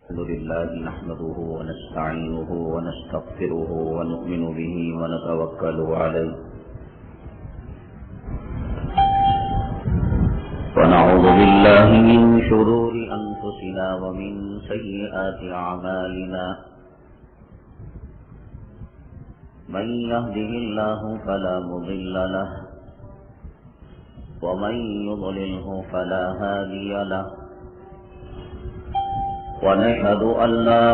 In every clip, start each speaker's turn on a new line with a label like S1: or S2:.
S1: الحمد لله نحمده ونستعينه ونستغفره ونؤمن به ونتوكل عليه ونعوذ بالله من شرور أنفسنا ومن سيئات أعمالنا من يهده الله فلا مضل له ومن يضلله فلا هادي له ونشهد أن لا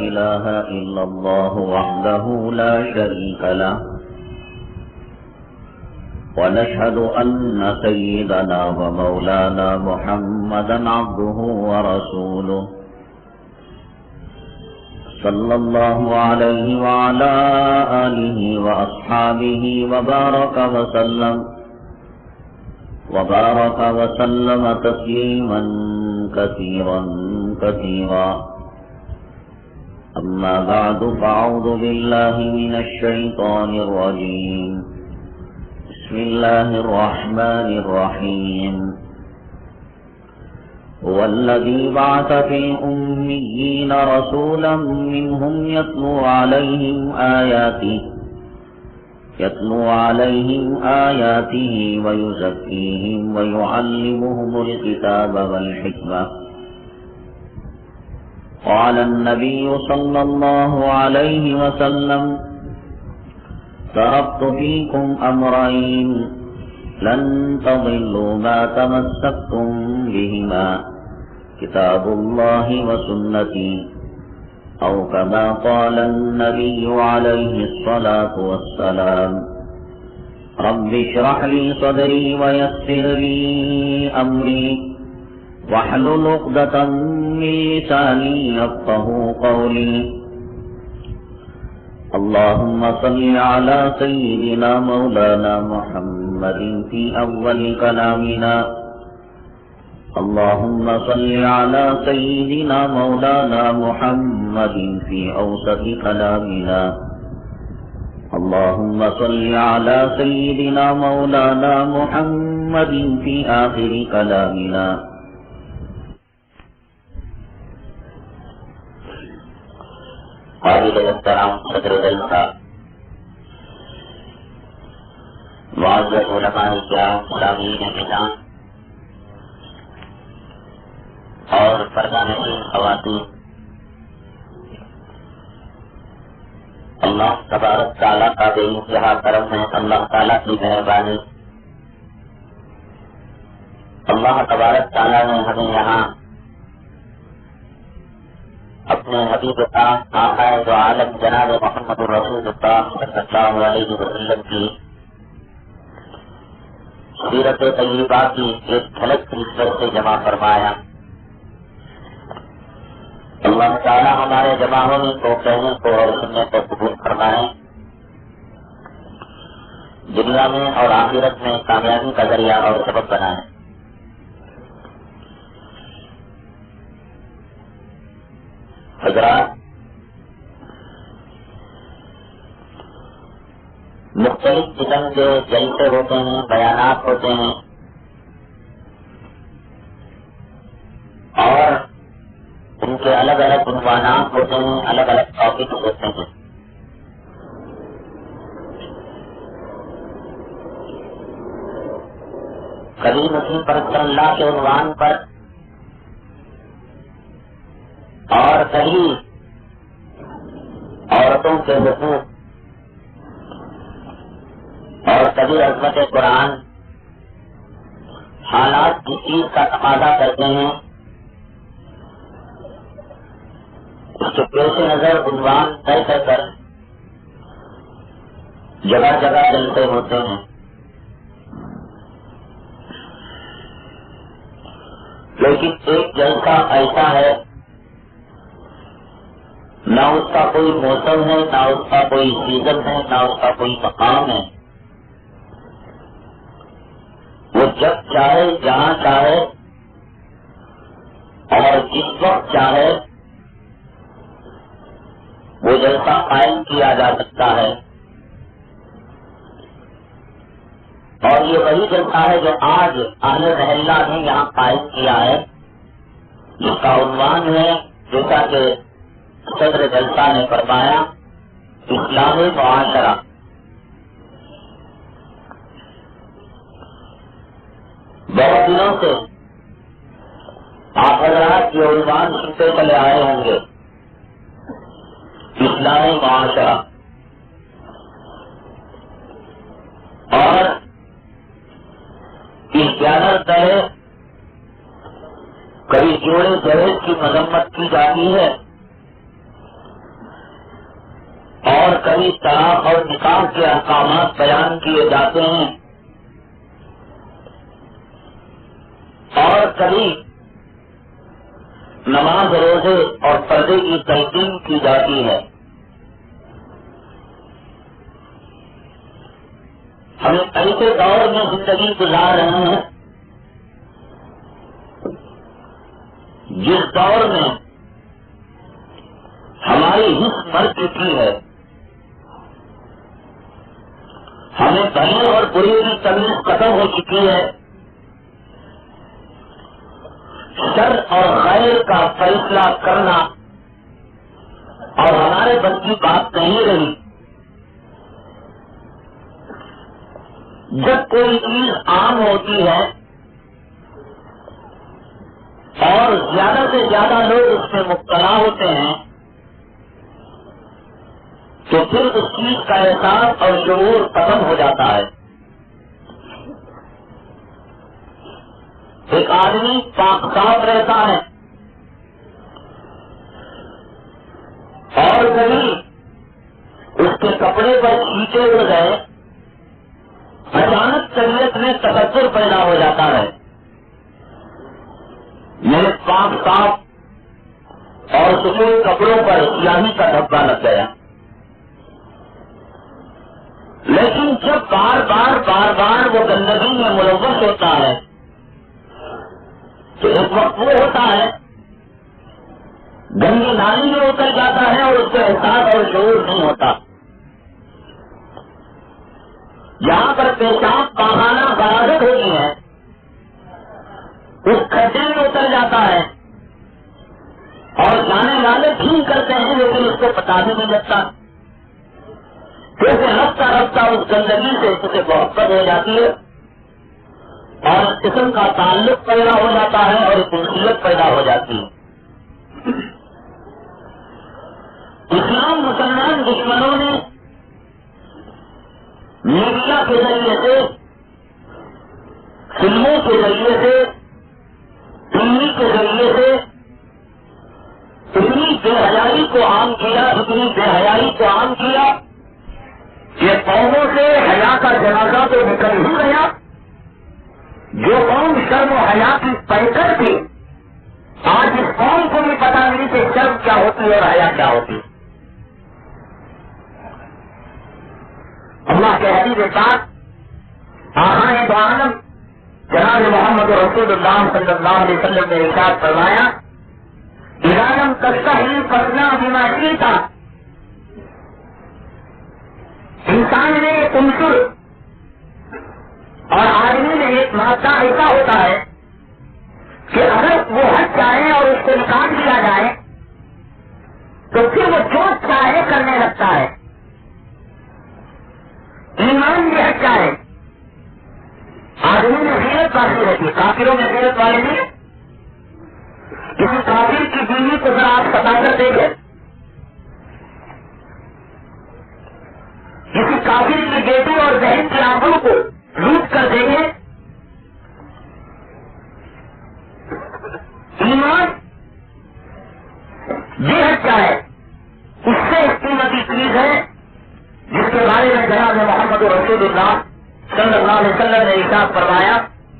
S1: إله إلا الله وحده لا شريك له ونشهد أن سيدنا ومولانا محمدا عبده ورسوله صلى الله عليه وعلى آله وأصحابه وبارك وسلم تسليما كثيرا أما بعد فأعوذ بالله من الشيطان الرجيم بسم الله الرحمن الرحيم هو الذي بعث في الأميين رسولا منهم يتلو عليهم آياته ويزكيهم ويعلمهم الكتاب والحكمة قال النبي صلى الله عليه وسلم تركت فيكم أمرين لن تضلوا ما تمسكتم بهما كتاب الله وسنتي أو كما قال النبي عليه الصلاة والسلام رب اشرح لي صدري ويسر لي أمري واحلل عقدة من لساني يفقهوا قولي اللهم صل على سيدنا مولانا محمد في أول كلامنا اللهم صل على سيدنا مولانا محمد في أوسط كلامنا اللهم صل على سيدنا مولانا محمد في آخر كلامنا قابل احترام صدر جلسہ معزز علماء کرام سامعین نظام اور پردہ نشین خواتین، اللہ تبارک تعالیٰ کا بے انتہا کرم ہے، اللہ تعالیٰ کی مہربانی، اللہ تبارک تعالیٰ نے ہمیں یہاں اپنے حبیب پاک آقا دو عالم جناب محمد رسول اللہ صلی اللہ علیہ وسلم کی سیرت طیبہ کی ایک جھلک کی صورت سے جمع فرمایا۔ اللہ تعالیٰ ہمارے جمع ہونے کو، کہنے کو اور سننے کو قبول فرمائے، دنیا میں اور آخرت میں کامیابی کا ذریعہ اور سبب بنائے۔ حضرات، مختلف قسم کے جلسے ہوتے ہیں، بیانات ہوتے ہیں اور ان کے الگ الگ عنوانات ہوتے ہیں، الگ الگ ٹاپک ہوتے ہیں۔ کبھی مسلم پر صلی اللہ کے عنوان پر اور کبھی عورتوں کے حقوق اور کبھی عظمت قرآن، حالات کی چیز کا تقاضا کرتے ہیں، اس کے پیش نظر عنوان طے کر جگہ جگہ جلسے ہوتے ہیں۔ لیکن ایک جلسہ ایسا ہے، نہ اس کا کوئی موسم ہے، نہ اس کا کوئی سیزن ہے، نہ اس کا کوئی مقام ہے، وہ جب چاہے، جہاں چاہے اور جس وقت چاہے وہ جلسہ قائم کیا جا سکتا ہے۔ اور یہ وہی جلسہ ہے جو آج اہل محلہ نے یہاں قائم کیا ہے، جس کا عنوان ہے جیسا کہ صدر جلسہ نے فرمایا اسلامی معاشرہ، بہت دنوں سے آپ حضرات یہ عنوان سنتے چلے آئے ہوں گے، اسلامی معاشرہ، اور اس زیادہ تر کبھی جوڑے جہیز کی مذمت کی جاتی ہے اور کبھی طلاق اور نکاح کے احکامات بیان کیے جاتے ہیں اور کبھی نماز روزے اور پردے کی تلقین کی جاتی ہے۔ ہم ایسے دور میں زندگی گزار رہے ہیں جس دور میں ہماری حص مر چکی ہے، ہمیں بھلے اور بری کی تمیز ختم ہو چکی ہے، شر اور خیر کا فیصلہ کرنا اور ہمارے بس کی بات نہیں رہی۔ جب کوئی چیز عام ہوتی ہے اور زیادہ سے زیادہ لوگ اس میں مبتلا ہوتے ہیں تو پھر اس چیز کا احساس اور شعور ختم ہو جاتا ہے۔ ایک آدمی پاک صاف رہتا ہے اور کبھی اس کے کپڑے پر چھینٹے اڑ گئے، اچانک طبیعت میں تکبر پیدا ہو جاتا ہے، میرے پاک صاف اور سفید کپڑوں پر سیاہی کا دھبا لگ گیا۔ لیکن جب بار بار وہ گندگی میں ملوث ہوتا ہے تو ایک وقت وہ ہوتا ہے گندی نالی میں اتر جاتا ہے اور اس کو احساس اور شعور نہیں ہوتا۔ جہاں پر پیشاب پاخانہ غراضت ہوتی ہے اس کھڈے میں اتر جاتا ہے اور جانے والے ٹھیک کرتے ہیں لیکن اس کو پتا بھی نہیں لگتا۔ پھر رفتہ رفتہ اس گندگی سے اسے محبت ہو جاتی ہے اور اس قسم کا تعلق پیدا ہو جاتا ہے اور ایک انسیت پیدا ہو جاتی ہے۔ اسلام مسلمان دشمنوں نے میڈیا کے ذریعے سے، فلموں کے ذریعے سے، ٹی وی کے ذریعے سے اتنی بے حیائی کو عام کیا، اتنی بے حیائی کو عام کیا کہ قوموں سے حیا کا جنازہ تو نکل ہی گیا۔ جو قوم شرم و حیا کی پیکر تھی آج اس قوم کو بھی پتا نہیں کہ شرم کیا ہوتی اور حیا کیا ہوتی۔ اللہ کے حبیب پاک آقائے دو عالم جناب محمد رسول اللہ صلی اللہ علیہ وسلم نے ارشاد فرمایا اذا لم تستحی فاصنع بما شئت۔ انسان میں ایک عنصر اور آدمی میں ایک مادہ ایسا ہوتا ہے کہ اگر وہ ہٹ جائے اور اس کو نکال دیا جائے تو پھر وہ جو چاہے کرنے لگتا ہے۔ ایمان بھی ہٹ جائے، آدمی میں غیرت باقی رہتی ہے، کافروں میں غیرت والے نہیں۔ کسی کافر کی بیوی کو ذرا آپ بتا کر دیکھیں، کسی کافر کی بیٹی اور بہن کی آنکھوں کو لوٹ کر دیکھیں، ایمان یہ ہٹ جائے، اس سے قیمتی چیز ہے جس کے بارے میں جناب محمد رسول اللہ صلی اللہ علیہ وسلم نے ارشاد فرمایا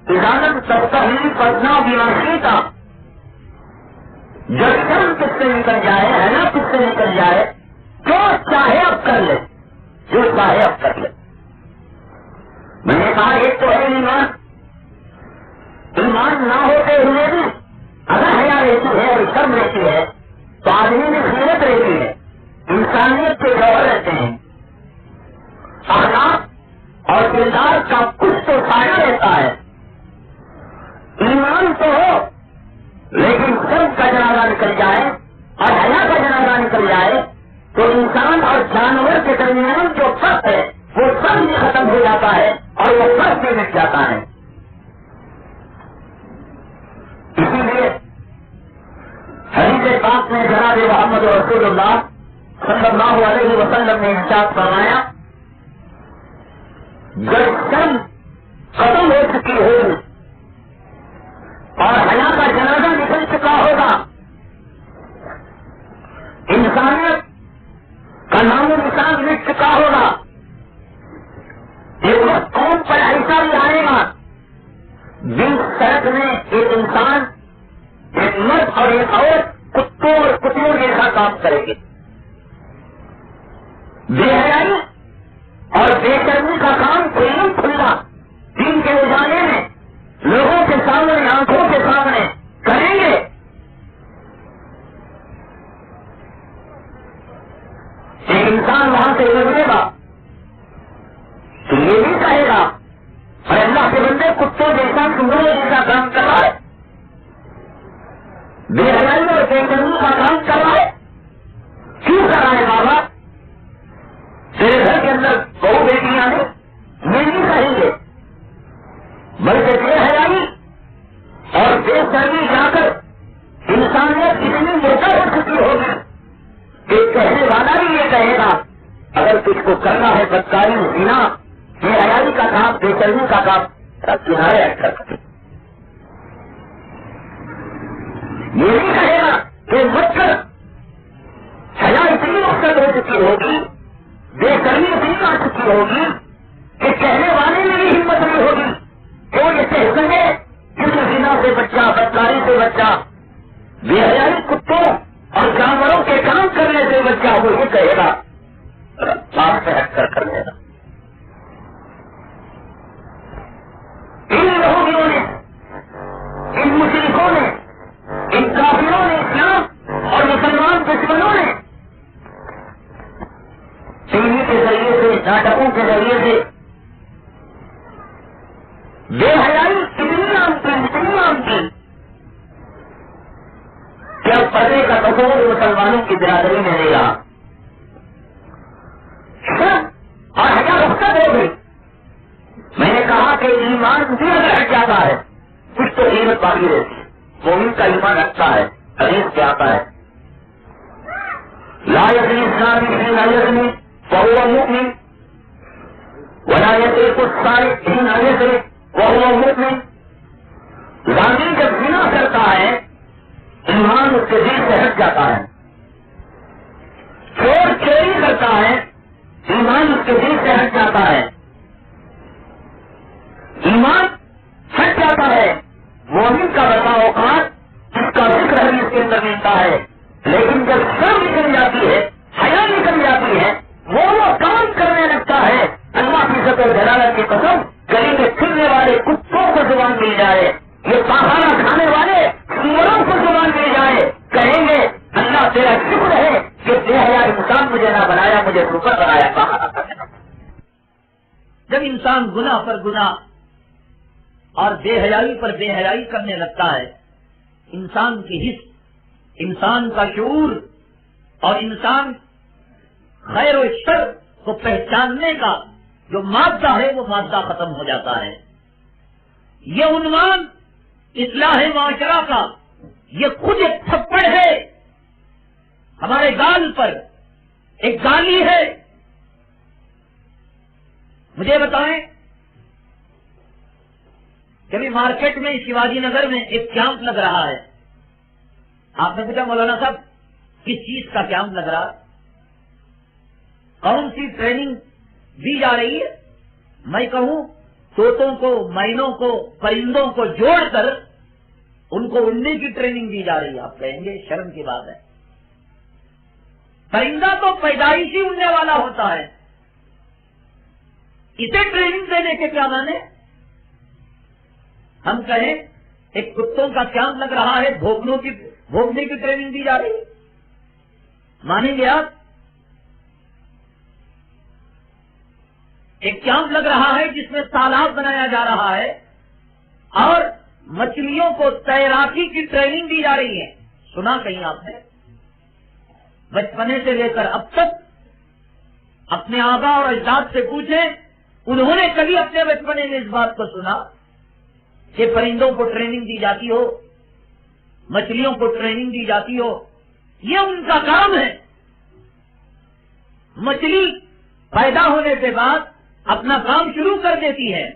S1: اذا لم تستحی فاصنع بما شئت۔ جب شرم کس سے نکل جائے، ہے نا کس سے نکل جائے، جو چاہے اب کر لے، جو چاہے اب کر لے۔ میں نے کہا ایک تو ہے ایمان، ایمان نہ ہوتے ہوئے بھی اگر حیا رہتی ہے اور شرم رہتی ہے تو آدمی میں غیرت رہتی ہے، انسانیت کے جوہر رہتے ہیں، اخلاق اور کردار کا کچھ تو سایہ رہتا ہے۔ ایمان تو ہو لیکن شرم کا جنازہ نکل جائے اور حیا کا جنازہ نکل جائے تو انسان اور جانور کے درمیان جو فرق ہے وہ سب بھی ختم ہو جاتا ہے اور وہ فرق بھی مٹ جاتا ہے. اسی لیے حدیث پاک میں جناب محمد رسول اللہ صلی اللہ علیہ وسلم نے ارشاد فرمایا جب سن ختم ہو چکی ہوگی اور حیا کا جنازہ نکل چکا ہوگا انسانیت کا نام و نشان مٹ چکا ہوگا ایک وقت قوم پر ایسا بھی آئے گا جس سڑک میں ایک انسان ایک مرد اور ایک عورت کتوں اور کتوں جیسا کام کرے گی. بے حیائی اور بے شرمی کا کام کھلم کھلا دن کے اجالے میں لوگوں کے سامنے آنکھوں کے سامنے کریں گے. ایک انسان وہاں سے گزرے گا تو یہ بھی کہے گا اور اللہ کے بندے کتوں جیسا سنگروں جیسا کام کر رہا ہے بے حیائی اور بے شرمی کا کام کر رہا ہے. کیوں کر رہا ہے بابا؟ تیرے گھر کے اندر بہو بیٹیاں ہیں یہ نہیں کہیں گے بلکہ بے حیائی اور بے شرمی جا کر انسانیت اتنی موٹا ہو چکی ہوگی کہ کہنے والا بھی یہ کہے گا اگر کچھ کو کرنا ہے بدکاری زنا بے حیائی کا کام بے شرمی کا کام کنارے ہٹ کر سکتے. یہ بھی کہے گا کہ مت کر حیا اتنی مقصد ہو چکی ہوگی بے شرمی اتنی آ چکی ہوگی کہ کہنے والے میں بھی ہمت نہیں ہوگی کہ وہ یہ کہہ سکے کہ زنا سے بچہ بدکاری سے بچہ بے حیائی کتوں اور جانوروں کے کام کرنے سے بچہ وہ یہ کہے گا بات سے ہٹ کر لے گا. ان لوگوں نے ان مشرکوں نے ان کافروں نے اسلام اور مسلمان دشمنوں نے ٹی وی کے ذریعے سے ناٹکوں کے ذریعے سے بے حیائی اتنی عام کی کہ اب پردے کا تصور مسلمانوں کی برادری میں نہیں رہا. اور حیا رخصت ہو گئی. میں نے کہا کہ ایمان بھی اگر ہٹ جاتا ہے کچھ تو قیمت باقی رہتی ہے. مومن کا ایمان رکھتا ہے حدیث کیا آتا ہے لا یزنی اسلامی حین یزنی وہو مؤمن ولا یسرق السارق حین یسرق وہو مؤمن. زانی جب زنا کرتا ہے ایمان اس کے دل سے ہٹ جاتا ہے. چور چوری کرتا ہے ایمان اس کے دل سے ہٹ جاتا ہے. ایمان ہٹ جاتا ہے. مومن کا بڑا اوقات جس کا ذکر حدیث کے اندر ملتا ہے لیکن جب شرم نکل جاتی ہے حیا نکل جاتی ہے وہ کام کرنے لگتا ہے. اللہ کی عزت و جلالت کی قسم گلی میں پھرنے والے کتوں کو زبان مل جائے یہ پہاڑا کھانے والے سوروں کو زبان مل جائے کہیں گے اللہ تیرا شکر ہے کہ بے حیا انسان مجھے نہ بنایا مجھے سپر بنایا پہاڑا کرنے.
S2: جب انسان گناہ پر گناہ اور بے حیائی پر بے حیائی کرنے لگتا ہے انسان کی حس انسان کا شعور اور انسان خیر و شر کو پہچاننے کا جو مادہ ہے وہ مادہ ختم ہو جاتا ہے. یہ عنوان اصلاح معاشرہ کا یہ خود ایک تھپڑ ہے ہمارے گال پر ایک گالی ہے. مجھے بتائیں کبھی مارکیٹ میں شیواجی نگر میں ایک کیمپ لگ رہا ہے. آپ نے پوچھا مولانا صاحب کس چیز کا کیمپ لگ رہا کون سی ٹریننگ دی جا رہی ہے؟ میں کہوں طوطوں کو مینوں کو پرندوں کو جوڑ کر ان کو اڑنے کی ٹریننگ دی جا رہی ہے. آپ کہیں گے شرم کی بات ہے. پرندہ تو پیدائشی اڑنے والا ہوتا ہے اسے ٹریننگ دینے کے کیا مانے؟ ہم کہیں ایک کتوں کا کیمپ لگ رہا ہے بھونکنے کی ٹریننگ دی جا رہی ہے مانیں گے آپ؟ ایک کیمپ لگ رہا ہے جس میں تالاب بنایا جا رہا ہے اور مچھلیوں کو تیراکی کی ٹریننگ دی جا رہی ہے. سنا کہیں آپ نے؟ بچپنے سے لے کر اب تک اپنے آبا اور اجداد سے پوچھیں، انہوں نے کبھی اپنے بچپنے میں اس بات کو سنا کہ پرندوں کو ٹریننگ دی جاتی ہو، مچھلیوں کو ٹریننگ دی جاتی ہو؟ یہ ان کا کام ہے۔ مچھلی پیدا ہونے کے بعد اپنا کام شروع کر دیتی ہے،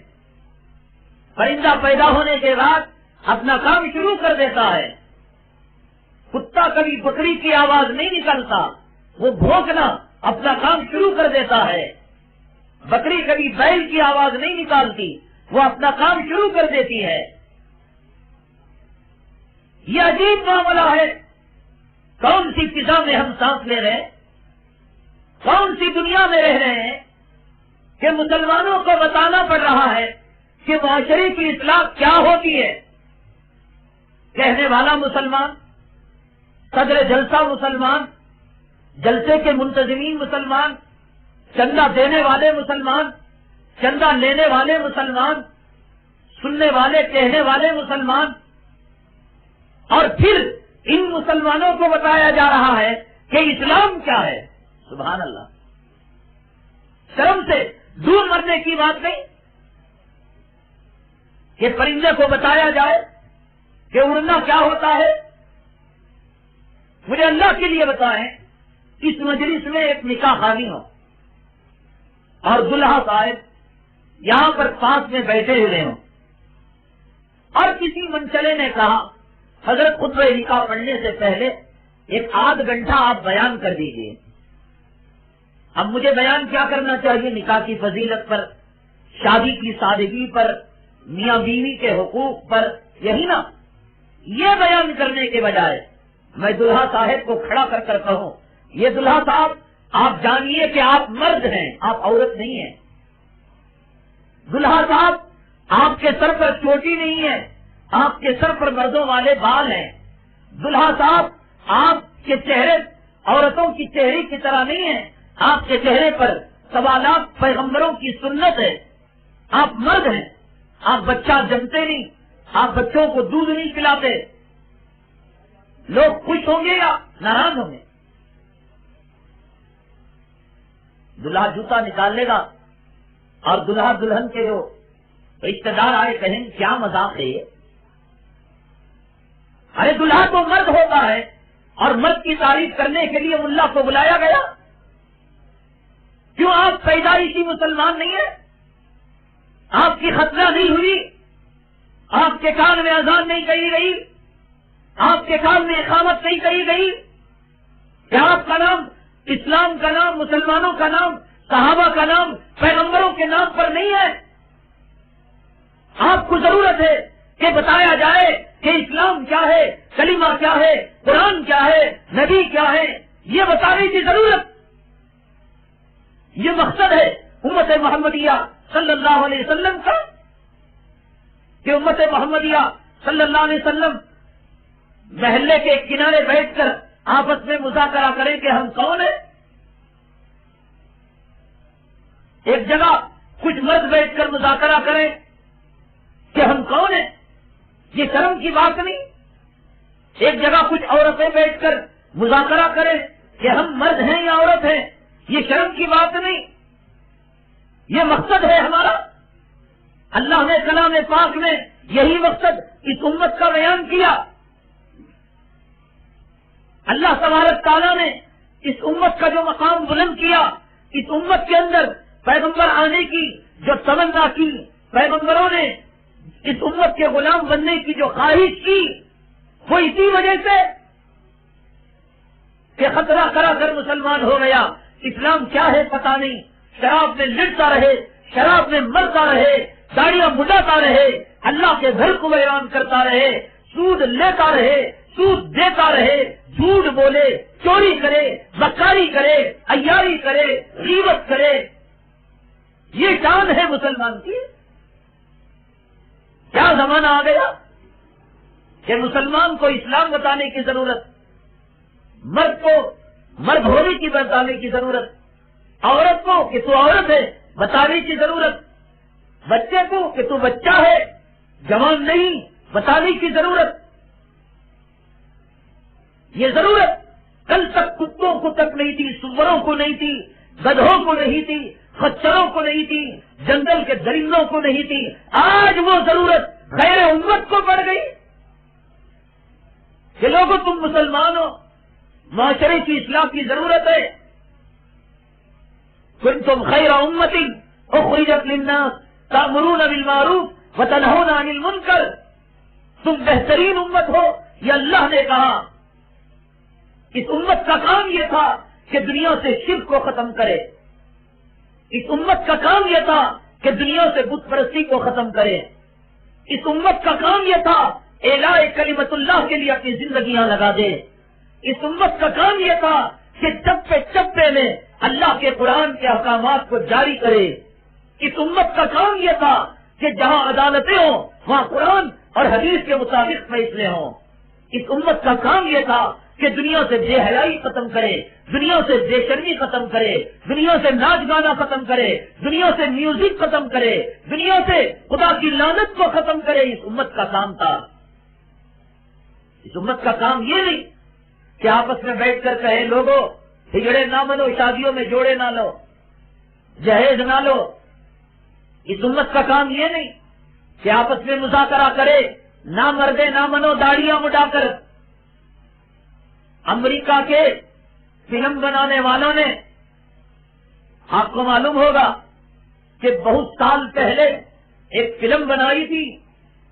S2: پرندہ پیدا ہونے کے بعد اپنا کام شروع کر دیتا ہے۔ کتا کبھی بکری کی آواز نہیں نکالتا، وہ بھونکنا اپنا کام شروع کر دیتا ہے۔ بکری کبھی بیل کی آواز نہیں نکالتی، وہ اپنا کام شروع کر دیتی ہے۔ یہ عجیب معاملہ ہے۔ کون سی فضا میں ہم سانس لے رہے ہیں، کون سی دنیا میں رہ رہے ہیں کہ مسلمانوں کو بتانا پڑ رہا ہے کہ معاشرے کی اصلاح کیا ہوتی ہے۔ کہنے والا مسلمان، صدر جلسہ مسلمان، جلسے کے منتظمین مسلمان، چندہ دینے والے مسلمان، چندہ لینے والے مسلمان، سننے والے کہنے والے مسلمان، اور پھر ان مسلمانوں کو بتایا جا رہا ہے کہ اسلام کیا ہے۔ سبحان اللہ، شرم سے دور مرنے کی بات نہیں کہ پرندے کو بتایا جائے کہ اڑنا کیا ہوتا ہے۔ مجھے اللہ کے لیے بتائیں، اس مجلس میں ایک نکاح خوانی ہو اور دلہا صاحب یہاں پر پاس میں بیٹھے ہوئے ہوں، اور کسی منچلے نے کہا حضرت خطبہ نکاح پڑھنے سے پہلے ایک آدھ گھنٹہ آپ بیان کر دیجئے۔ اب مجھے بیان کیا کرنا چاہیے؟ نکاح کی فضیلت پر، شادی کی سادگی پر، میاں بیوی کے حقوق پر، یہی نا؟ یہ بیان کرنے کے بجائے میں دلہا صاحب کو کھڑا کر کر کہوں، یہ دلہا صاحب آپ جانیے کہ آپ مرد ہیں، آپ عورت نہیں ہیں۔ دلہا صاحب آپ کے سر پر چوٹی نہیں ہے، آپ کے سر پر مردوں والے بال ہیں۔ دلہا صاحب آپ کے چہرے عورتوں کی چہرے کی طرح نہیں ہے، آپ کے چہرے پر سوالات پیغمبروں کی سنت ہے۔ آپ مرد ہیں، آپ بچہ جنتے نہیں، آپ بچوں کو دودھ نہیں پلاتے۔ لوگ خوش ہوں گے یا ناراض ہوں گے؟ دلہا جوتا نکال لے گا اور دلہا دلہن کے جو رشتے دار آئے کہیں کیا مذاق ہے یہ؟ ارے دلہا تو مرد ہوتا ہے، اور مرد کی تعریف کرنے کے لیے ملا کو بلایا گیا۔ کیوں آپ پیدائشی مسلمان نہیں ہیں؟ آپ کی ختنہ نہیں ہوئی، آپ کے کان میں اذان نہیں کہی گئی، آپ کے کان میں اقامت نہیں کہی گئی، کیا آپ کا نام اسلام کا نام، مسلمانوں کا نام، صحابہ کا نام، پیغمبروں کے نام پر نہیں ہے؟ آپ کو ضرورت ہے کہ بتایا جائے کہ اسلام کیا ہے، کلمہ کیا ہے، قرآن کیا ہے، نبی کیا ہے، یہ بتانے کی ضرورت۔ یہ مقصد ہے امت محمدیہ صلی اللہ علیہ وسلم کا کہ امت محمدیہ صلی اللہ علیہ وسلم محلے کے کنارے بیٹھ کر آپس میں مذاکرہ کریں کہ ہم کون ہیں۔ ایک جگہ کچھ مرد بیٹھ کر مذاکرہ کریں کہ ہم کون ہیں، یہ شرم کی بات نہیں۔ ایک جگہ کچھ عورتیں بیٹھ کر مذاکرہ کریں کہ ہم مرد ہیں یا عورت ہیں، یہ شرم کی بات نہیں۔ یہ مقصد ہے ہمارا۔ اللہ نے کلام پاک میں یہی مقصد اس امت کا بیان کیا۔ اللہ تبارک تعالیٰ نے اس امت کا جو مقام بلند کیا، اس امت کے اندر پیغمبر آنے کی جو تمنا کی، پیغمبروں نے اس امت کے غلام بننے کی جو خواہش کی، وہ اسی وجہ سے کہ خطرہ کرا کر مسلمان ہو گیا، اسلام کیا ہے پتہ نہیں، شراب میں لڑتا رہے، شراب میں مرتا رہے، داڑیاں مڈاتا رہے، اللہ کے گھر کو ویران کرتا رہے، سود لیتا رہے، سود دیتا رہے، جھوٹ بولے، چوری کرے، بکاری کرے، عیاری کرے، غیبت کرے۔ یہ شان ہے مسلمان کی۔ کیا زمانہ آ گیا کہ مسلمان کو اسلام بتانے کی ضرورت، مرد کو مرد ہونے کی بتانے کی ضرورت، عورت کو کہ تو عورت ہے بتانے کی ضرورت، بچے کو کہ تو بچہ ہے جوان نہیں بتانے کی ضرورت۔ یہ ضرورت کل تک کتوں کو تک نہیں تھی، سوروں کو نہیں تھی، گدھوں کو نہیں تھی، خچروں کو نہیں تھی، جنگل کے درندوں کو نہیں تھی، آج وہ ضرورت غیر امت کو پڑ گئی کہ لوگوں تم مسلمان ہو، معاشرے کی اصلاح کی ضرورت ہے. کنتم خیر امت اخرجت للناس تأمرون بالمعروف وتنہون عن المنکر، تم بہترین امت ہو. یہ اللہ نے کہا. اس امت کا کام یہ تھا کہ دنیا سے شرک کو ختم کرے. اس امت کا کام یہ تھا کہ دنیا سے بت پرستی کو ختم کرے. اس امت کا کام یہ تھا اعلاء کلمت اللہ کے لیے اپنی زندگیاں لگا دے. اس امت کا کام یہ تھا کہ چپے چپے میں اللہ کے قرآن کے احکامات کو جاری کرے. اس امت کا کام یہ تھا کہ جہاں عدالتیں ہوں وہاں قرآن اور حدیث کے مطابق فیصلے ہوں. اس امت کا کام یہ تھا کہ دنیا سے بے حیائی ختم کرے، دنیا سے بے شرمی ختم کرے، دنیا سے ناچ گانا ختم کرے، دنیا سے میوزک ختم کرے، دنیا سے خدا کی لعنت کو ختم کرے. اس امت کا کام تھا. اس امت کا کام یہ نہیں کہ آپس میں بیٹھ کر کہے لوگوں ہجڑے نہ بنو، شادیوں میں جوڑے نہ لو، جہیز نہ لو. اس امت کا کام یہ نہیں کہ آپس میں مذاکرہ کرے، نہ مردے نہ منو داڑیاں مٹا کر. امریکہ کے فلم بنانے والوں نے، آپ کو معلوم ہوگا کہ بہت سال پہلے ایک فلم بنائی تھی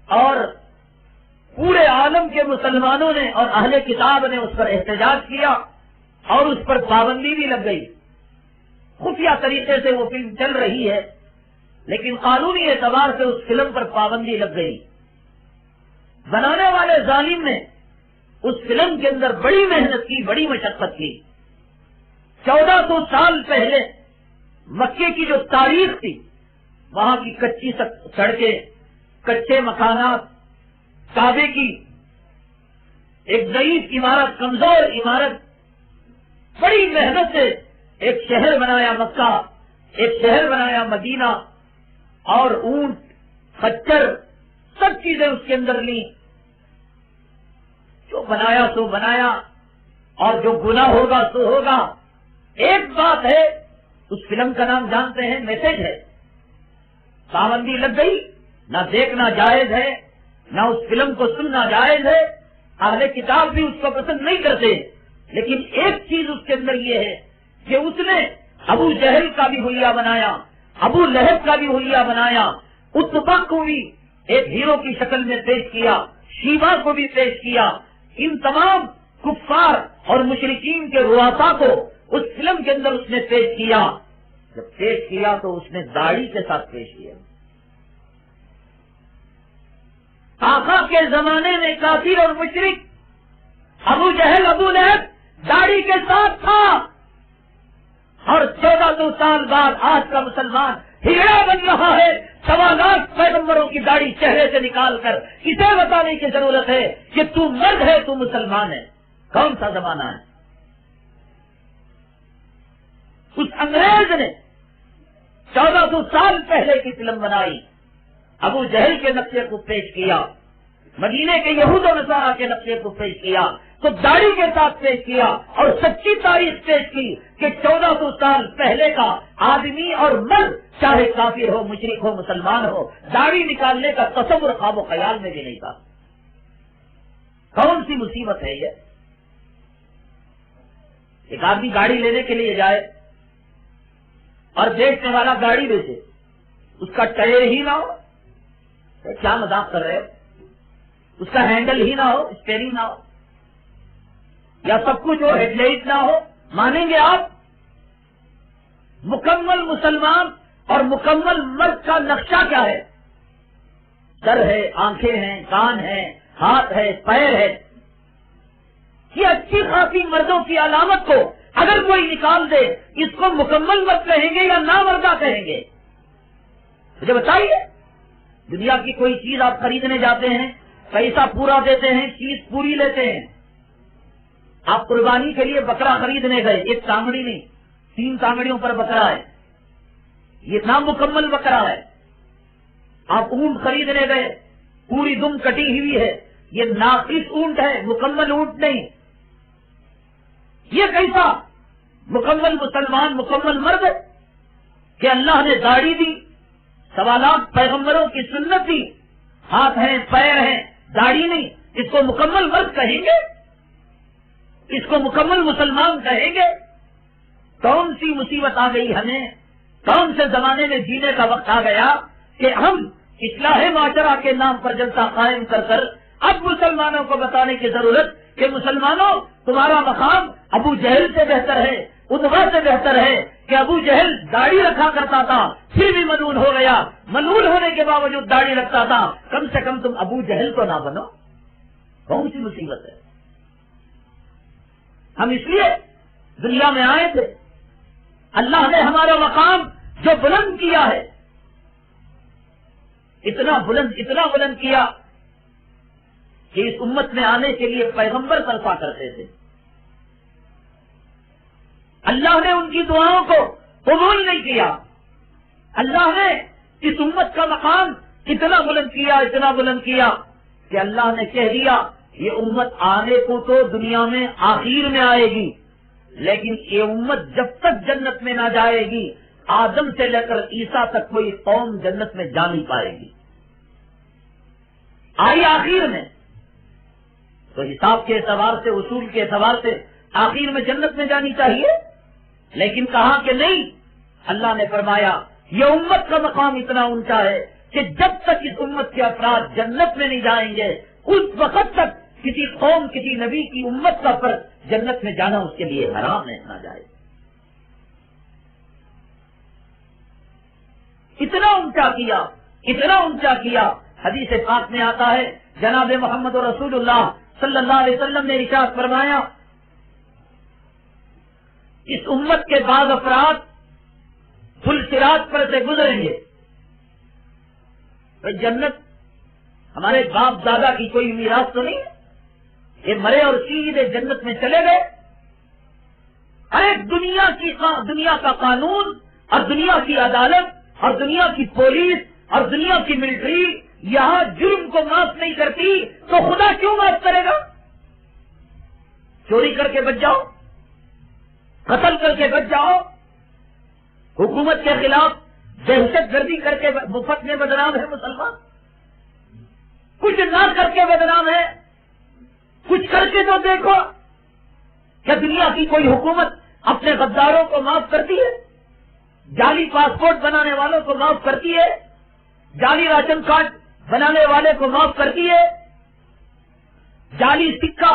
S2: اور پورے عالم کے مسلمانوں نے اور اہل کتاب نے اس پر احتجاج کیا اور اس پر پابندی بھی لگ گئی. خفیہ طریقے سے وہ فلم چل رہی ہے لیکن قانونی اعتبار سے اس فلم پر پابندی لگ گئی. بنانے والے ظالم نے اس فلم کے اندر بڑی محنت کی، بڑی مشقت کی. 1400 سال پہلے مکے کی جو تاریخ تھی، وہاں کی کچی سڑکیں، کچے مکانات، کعبے کی ایک ضعیف عمارت، کمزور عمارت، بڑی محنت سے ایک شہر بنایا مکہ، ایک شہر بنایا مدینہ، اور اونٹ، خچر، سب چیزیں اس کے اندر لی. جو بنایا سو بنایا اور جو گناہ ہوگا سو ہوگا. ایک بات ہے، اس فلم کا نام جانتے ہیں؟ میسج ہے. پابندی لگ گئی، نہ دیکھنا جائز ہے، نہ اس فلم کو سننا جائز ہے. اہل کتاب بھی اس کو پسند نہیں کرتے، لیکن ایک چیز اس کے اندر یہ ہے کہ اس نے ابو جہل کا بھی حلیہ بنایا، ابو لہب کا بھی حلیہ بنایا، اتبا کو بھی ایک ہیرو کی شکل میں پیش کیا، شیبا کو بھی پیش کیا. ان تمام کفار اور مشرکین کے رؤسا کو اس فلم کے اندر اس نے پیش کیا. جب پیش کیا تو اس نے داڑھی کے ساتھ پیش کیا. آقا کے زمانے میں کافر اور مشرک ابو جہل، ابو لہب داڑھی کے ساتھ تھا، اور 1400 سال بعد آج کا مسلمان ہجڑا بن رہا ہے. 1.25 لاکھ پیغمبروں کی داڑھی چہرے سے نکال کر اسے بتانے کی ضرورت ہے کہ تو مرد ہے، تو مسلمان ہے. کون سا زمانہ ہے؟ اس انگریز نے 1400 سال پہلے کی فلم بنائی، ابو جہل کے نقشے کو پیش کیا، مدینے کے یہود و نصارہ کے نقشے کو پیش کیا، تو داڑھی کے ساتھ پیش کیا اور سچی تاریخ پیش کی کہ 1400 سال پہلے کا آدمی اور مرد، چاہے کافر ہو، مشرک ہو، مسلمان ہو، داڑھی نکالنے کا تصور خواب و خیال میں بھی نہیں تھا. کون سی مصیبت ہے یہ؟ ایک آدمی گاڑی لینے کے لیے جائے اور بیچنے والا گاڑی بیچے، اس کا ٹائر ہی نہ ہو. کیا مذاق کر رہے ہو؟ اس کا ہینڈل ہی نہ ہو، اسٹیئرنگ نہ ہو، یا سب کچھ ہو، ہیڈ لائٹ نہ ہو، مانیں گے آپ؟ مکمل مسلمان اور مکمل مرد کا نقشہ کیا ہے؟ سر ہے، آنکھیں ہیں، کان ہیں، ہاتھ ہے، پیر ہے. یہ اچھی خاصی مردوں کی علامت کو اگر کوئی نکال دے، اس کو مکمل مرد کہیں گے یا نامردہ کہیں گے؟ مجھے بتائیے. دنیا کی کوئی چیز آپ خریدنے جاتے ہیں، پیسہ پورا دیتے ہیں، چیز پوری لیتے ہیں. آپ قربانی کے لیے بکرا خریدنے گئے، ایک تانگڑی نہیں، 3 تانگڑیوں پر بکرا ہے، یہ نامکمل بکرا ہے. آپ اونٹ خریدنے گئے، پوری دم کٹی ہوئی ہے، یہ ناقص اونٹ ہے، مکمل اونٹ نہیں. یہ کیسا مکمل مسلمان، مکمل مرد کہ اللہ نے داڑھی دی، سوالات پیغمبروں کی سنت دی، ہاتھ ہیں، پیر ہیں، داڑھی نہیں، اس کو مکمل مرد کہیں گے؟ اس کو مکمل مسلمان کہیں گے؟ کون سی مصیبت آ گئی ہمیں؟ کون سے زمانے میں جینے کا وقت آ گیا کہ ہم اصلاح معاشرہ کے نام پر جلسہ قائم کر کر اب مسلمانوں کو بتانے کی ضرورت کہ مسلمانوں تمہارا مقام ابو جہل سے بہتر ہے، اتبا سے بہتر ہے کہ ابو جہل داڑھی رکھا کرتا تھا پھر بھی ملعون ہو گیا، ملعون ہونے کے باوجود داڑھی رکھتا تھا، کم سے کم تم ابو جہل تو نہ بنو۔ کون سی مصیبت ہے؟ ہم اس لیے دنیا میں آئے تھے، اللہ نے ہمارا مقام جو بلند کیا ہے، اتنا بلند کیا کہ اس امت میں آنے کے لیے پیغمبر تڑپا کرتے تھے، اللہ نے ان کی دعاؤں کو قبول نہیں کیا، اللہ نے اس امت کا مقام اتنا بلند کیا کہ اللہ نے کہہ دیا یہ امت آنے کو تو دنیا میں آخر میں آئے گی، لیکن یہ امت جب تک جنت میں نہ جائے گی، آدم سے لے کر عیسیٰ تک کوئی قوم جنت میں جا نہیں پائے گی۔ آئی آخر میں تو حساب کے اعتبار سے، اصول کے اعتبار سے آخر میں جنت میں جانی چاہیے، لیکن کہا کہ نہیں، اللہ نے فرمایا یہ امت کا مقام اتنا اونچا ہے کہ جب تک اس امت کے افراد جنت میں نہیں جائیں گے اس وقت تک کسی قوم، کسی نبی کی امت کا فرد جنت میں جانا اس کے لیے حرام ہے، نہ جائے۔ اتنا اونچا کیا، حدیث پاک میں آتا ہے، جناب محمد رسول اللہ صلی اللہ علیہ وسلم نے ارشاد فرمایا اس امت کے بعض افراد پل صراط پر سے گزریں گے، جنت ہمارے باپ دادا کی کوئی میراث تو نہیں ہے، یہ مرے اور سیدھے جنت میں چلے گئے۔ ارے دنیا کا قانون اور دنیا کی عدالت اور دنیا کی پولیس اور دنیا کی ملٹری یہاں جرم کو معاف نہیں کرتی تو خدا کیوں معاف کرے گا؟ چوری کر کے بچ جاؤ، قتل کر کے بچ جاؤ، حکومت کے خلاف دہشت گردی کر کے مفت میں بدنام ہے مسلمان، کچھ نہ کر کے بدنام ہے، کچھ کر کے تو دیکھو۔ کیا دنیا کی کوئی حکومت اپنے غداروں کو معاف کرتی ہے؟ جعلی پاسپورٹ بنانے والوں کو معاف کرتی ہے؟ جعلی راشن کارڈ بنانے والے کو معاف کرتی ہے؟ جعلی سکہ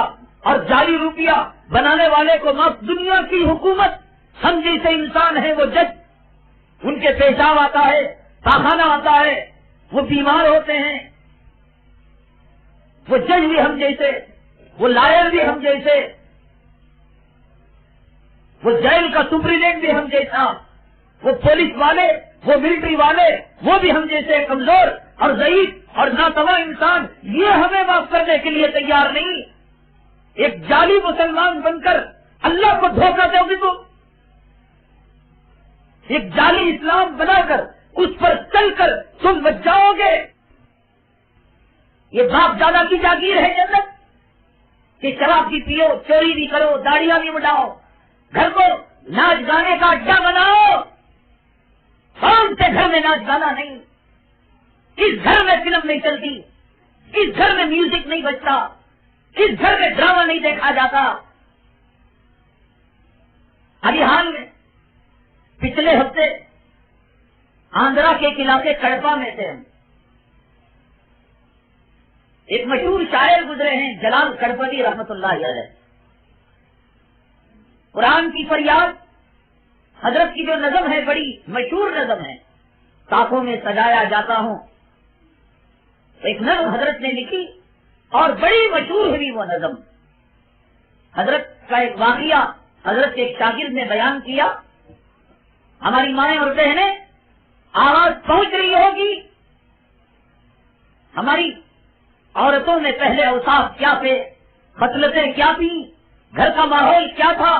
S2: اور جعلی روپیہ بنانے والے کو معاف؟ دنیا کی حکومت، ہم جیسے انسان ہیں، وہ جج، ان کے پیشاب آتا ہے، پاخانہ آتا ہے، وہ بیمار ہوتے ہیں، وہ جج بھی ہم جیسے، وہ لائر بھی ہم جیسے، وہ جیل کا سپرینٹینڈنٹ بھی ہم جیسا، وہ پولیس والے، وہ ملٹری والے، وہ بھی ہم جیسے کمزور اور ضعیف اور ناتواں انسان، یہ ہمیں معاف کرنے کے لیے تیار نہیں۔ ایک جعلی مسلمان بن کر اللہ کو دھوکہ دو گے تو، ایک جعلی اسلام بنا کر اس پر چل کر تم بچ جاؤ گے۔ یہ باپ دادا کی جاگیر ہے جنت کہ شراب بھی پیو، چوری بھی کرو، داڑیاں بھی بڑھاؤ، گھر کو ناچ گانے کا اڈا بناؤ۔ کون سے گھر میں ناچ گانا نہیں؟ کس گھر میں فلم نہیں چلتی؟ کس گھر میں میوزک نہیں بجتا؟ کس گھر میں ڈرامہ نہیں دیکھا جاتا؟ ابھی حال میں پچھلے ہفتے آندھرا کے ایک علاقے کڑپا میں سے ایک مشہور شاعر گزرے ہیں، جلال کڑپتی رحمت اللہ علیہ۔ قرآن کی فریاد، حضرت کی جو نظم ہے بڑی مشہور نظم ہے، ساکھوں میں سجایا جاتا ہوں، ایک نظم حضرت نے لکھی اور بڑی مشہور ہوئی وہ نظم۔ حضرت کا ایک واقعہ حضرت کے ایک شاگرد نے بیان کیا۔ ہماری مائیں اور بہنیں آواز پہنچ رہی ہوگی، ہماری عورتوں میں پہلے اوصاف کیا تھے، خصلتیں کیا تھیں، گھر کا ماحول کیا تھا،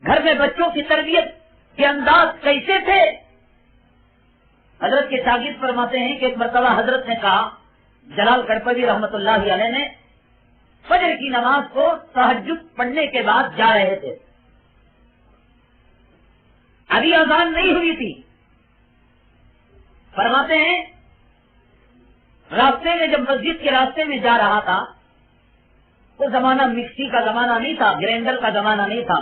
S2: گھر میں بچوں کی تربیت کے انداز کیسے تھے۔ حضرت کے شاگرد فرماتے ہیں کہ ایک مرتبہ حضرت نے کہا، جلال کڑپتی رحمت اللہ علیہ نے، فجر کی نماز کو تہجد پڑھنے کے بعد جا رہے تھے. ابھی اذان نہیں ہوئی تھی. فرماتے ہیں راستے میں جب مسجد کے راستے میں جا رہا تھا، وہ زمانہ مکسی کا زمانہ نہیں تھا، گرینڈر کا زمانہ نہیں تھا،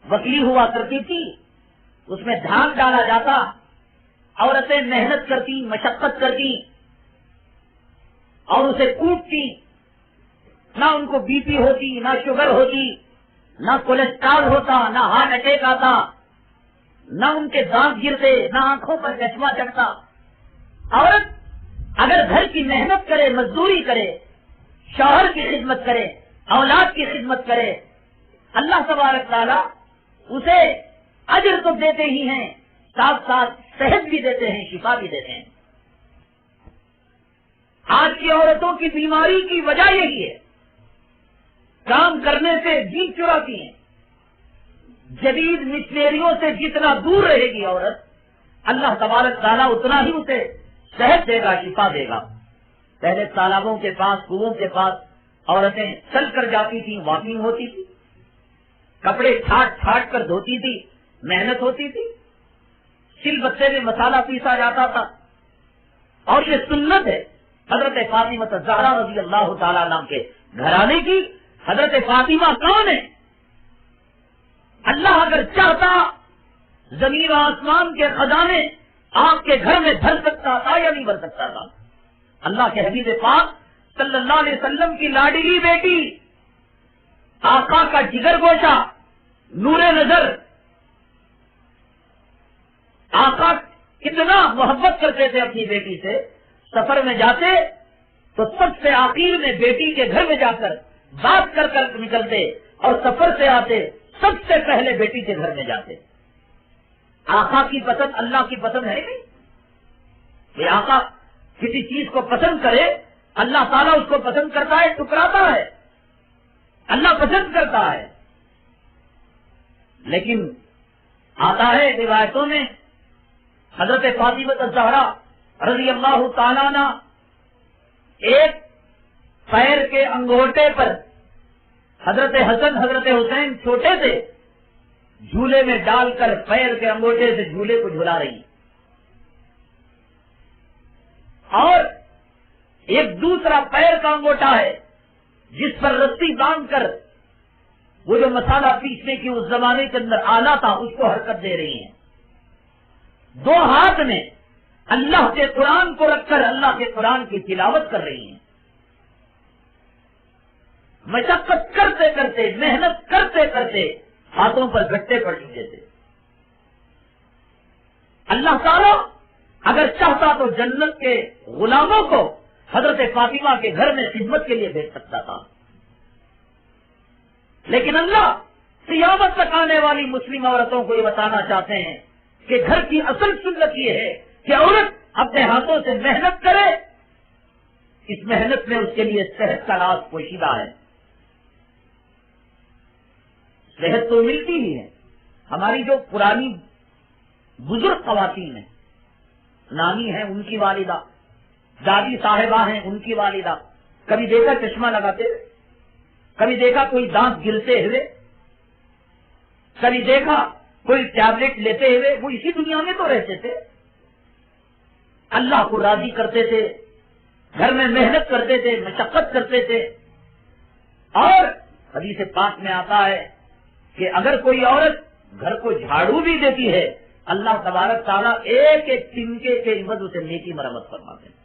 S2: وکلی ہوا کرتی تھی، اس میں دھان ڈالا جاتا، عورتیں محنت کرتی، مشقت کرتی اور اسے کوٹتی. نہ ان کو بی پی ہوتی، نہ شوگر ہوتی، نہ کولیسٹرول ہوتا، نہ ہارٹ اٹیک آتا، نہ ان کے دانت گرتے، نہ آنکھوں پر چشمہ چڑھتا. عورت اگر گھر کی محنت کرے، مزدوری کرے، شوہر کی خدمت کرے، اولاد کی خدمت کرے، اللہ تبارک تعالیٰ اسے اجر تو دیتے ہی ہیں، ساتھ ساتھ صحت بھی دیتے ہیں، شفا بھی دیتے ہیں. آج کی عورتوں کی بیماری کی وجہ یہی ہے، کام کرنے سے جی چراتی ہیں. جدید مشنریوں سے جتنا دور رہے گی عورت، اللہ تبارک تعالیٰ اتنا ہی اسے صحت دے گا، شفا دے گا. پہلے تالابوں کے پاس، کنووں کے پاس عورتیں چل کر جاتی تھیں، واکنگ ہوتی تھی، کپڑے چھاٹ چھاٹ کر دھوتی تھی، محنت ہوتی تھی، سل بتے میں مسالہ پیسا جاتا تھا. اور یہ سنت ہے حضرت فاطمہ الزہرا رضی اللہ تعالیٰ عنہ کے گھرانے کی. حضرت فاطمہ کون ہے؟ اللہ اگر چاہتا زمین و آسمان کے خزانے آپ کے گھر میں بھر سکتا تھا یا نہیں بھر سکتا تھا؟ اللہ کے حبیب پاک صلی اللہ علیہ وسلم کی لاڈلی بیٹی، آقا کا جگر گوشہ، نور نظر، آقا کتنا محبت کرتے تھے اپنی بیٹی سے. سفر میں جاتے تو سب سے آخر میں بیٹی کے گھر میں جا کر بات کر کر نکلتے، اور سفر سے آتے سب سے پہلے بیٹی کے گھر میں جاتے. آقا کی پسند اللہ کی پسند ہے نہیں کہ آقا کسی چیز کو پسند کرے، اللہ تعالیٰ اس کو پسند کرتا ہے، ٹکراتا ہے، اللہ پسند کرتا ہے. لیکن آتا ہے روایتوں میں حضرت فاطمہ الزہرا رضی اللہ تعالیٰ عنہ ایک پیر کے انگوٹے پر، حضرت حسن حضرت حسین چھوٹے تھے، جھولے میں ڈال کر پیر کے انگوٹے سے جھولے کو جھلا رہی، اور ایک دوسرا پیر کا انگوٹا ہے جس پر رسی باندھ کر وہ جو مسالہ پیسنے کی اس زمانے کے اندر آلہ تھا اس کو حرکت دے رہی ہیں. دو ہاتھ میں اللہ کے قرآن کو رکھ کر اللہ کے قرآن کی تلاوت کر رہی ہیں. مشقت کرتے کرتے، محنت کرتے کرتے ہاتھوں پر گٹے پڑ چکے تھے. اللہ تعالیٰ اگر چاہتا تو جنت کے غلاموں کو حضرت فاطمہ کے گھر میں خدمت کے لیے بھیج سکتا تھا. لیکن اللہ قیامت تک آنے والی مسلم عورتوں کو یہ بتانا چاہتے ہیں کہ گھر کی اصل سنت یہ ہے کہ عورت اپنے ہاتھوں سے محنت کرے. اس محنت میں اس کے لیے صحت کا راز پوشیدہ ہے. صحت تو ملتی ہی ہے. ہماری جو پرانی بزرگ خواتین ہیں، نانی ہیں ان کی والدہ، دادی صاحبہ ہیں ان کی والدہ، کبھی دیکھا چشمہ لگاتے ہوئے، کبھی دیکھا کوئی دانت گرتے ہوئے، کبھی دیکھا کوئی ٹیبلٹ لیتے ہوئے؟ وہ اسی دنیا میں تو رہتے تھے، اللہ کو راضی کرتے تھے، گھر میں محنت کرتے تھے، مشقت کرتے تھے. اور حدیث پاک میں آتا ہے کہ اگر کوئی عورت گھر کو جھاڑو بھی دیتی ہے، اللہ تبارک تعالیٰ ایک ایک تنکے کے عوض اسے نیکی مرمت فرماتے ہیں.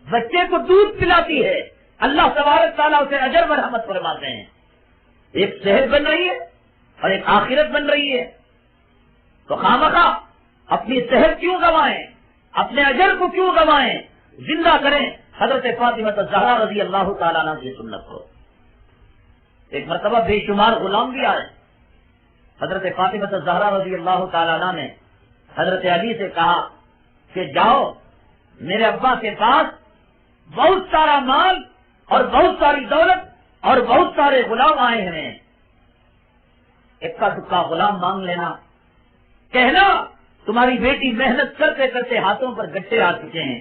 S2: بچے کو دودھ پلاتی ہے، اللہ تبارک تعالیٰ اسے اجر مرحمت فرماتے ہیں. ایک صحت بن رہی ہے اور ایک آخرت بن رہی ہے. تو خامخواہ اپنی صحت کیوں گنوائیں، اپنے اجر کو کیوں گنوائیں؟ زندہ کریں حضرت فاطمہ الزہرا رضی اللہ تعالیٰ عنہ کی سنت کو. ایک مرتبہ بے شمار غلام بھی آئے. حضرت فاطمہ الزہرا رضی اللہ تعالیٰ عنہ نے حضرت علی سے کہا کہ جاؤ، میرے ابا کے پاس بہت سارا مال اور بہت ساری دولت اور بہت سارے غلام آئے ہیں، ایک کا دکا غلام مانگ لینا، کہنا تمہاری بیٹی محنت کرتے کرتے ہاتھوں پر گٹے آ چکے ہیں.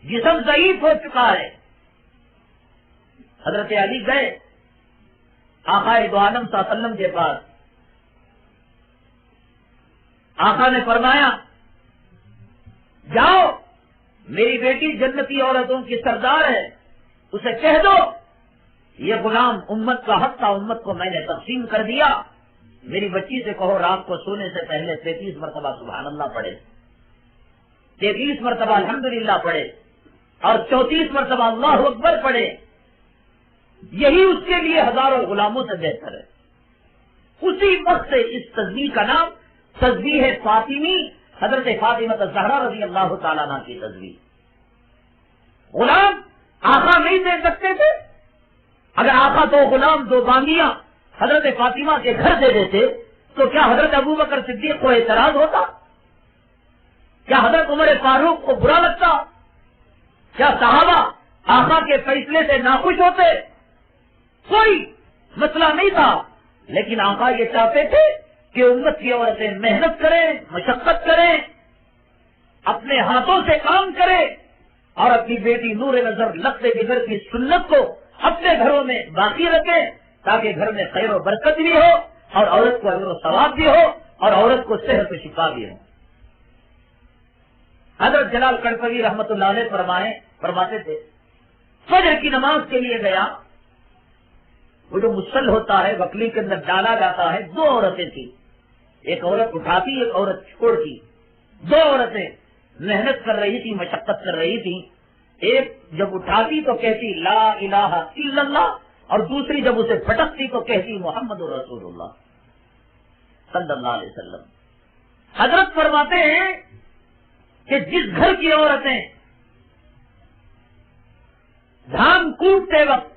S2: جسم ضعیف ہو چکا ہے. حضرت علی گئے آقا دو عالم صلی اللہ علیہ وسلم کے پاس. آقا نے فرمایا جاؤ میری بیٹی جنتی عورتوں کی سردار ہے, اسے کہہ دو یہ غلام امت کا حق تھا, امت کو میں نے تقسیم کر دیا. میری بچی سے کہو رات کو سونے سے پہلے 33 مرتبہ سبحان اللہ پڑھے, 33 مرتبہ الحمدللہ پڑھے اور 34 مرتبہ اللہ اکبر پڑھے. یہی اس کے لیے ہزاروں غلاموں سے بہتر ہے. اسی وقت سے اس تسبیح کا نام تسبیح فاطمی, حضرت فاطمہ الزہرا رضی اللہ تعالیٰ عنہ کی تسبیح. غلام آقا نہیں دے سکتے تھے, اگر آقا دو غلام دو بانگیاں حضرت فاطمہ کے گھر دے دیتے تو کیا حضرت ابو بکر صدیق کو اعتراض ہوتا؟ کیا حضرت عمر فاروق کو برا لگتا؟ کیا صحابہ آقا کے فیصلے سے ناخوش ہوتے؟ کوئی مسئلہ نہیں تھا. لیکن آقا یہ چاہتے تھے کہ امت کی عورتیں محنت کریں, مشقت کریں, اپنے ہاتھوں سے کام کریں اور اپنی بیٹی نور نظر لقب جگر کی سنت کو اپنے گھروں میں باقی رکھیں تاکہ گھر میں خیر و برکت بھی ہو اور عورت کو اجر و ثواب بھی ہو اور عورت کو صحت و شفا بھی ہو. حضرت جلال کڑپوی رحمت اللہ علیہ فرماتے تھے فجر کی نماز کے لیے گیا, وہ جو مسل ہوتا ہے وکلی کے اندر ڈالا جاتا ہے, 2 عورتیں تھیں, ایک عورت اٹھاتی ایک عورت چھوڑتی. 2 عورتیں محنت کر رہی تھی, مشقت کر رہی تھی. ایک جب اٹھاتی تو کہتی لا الہ الا اللہ, اور دوسری جب اسے پھٹکتی تو کہتی محمد رسول اللہ صلی اللہ علیہ وسلم. حضرت فرماتے ہیں کہ جس گھر کی عورتیں دھان کوٹتے وقت,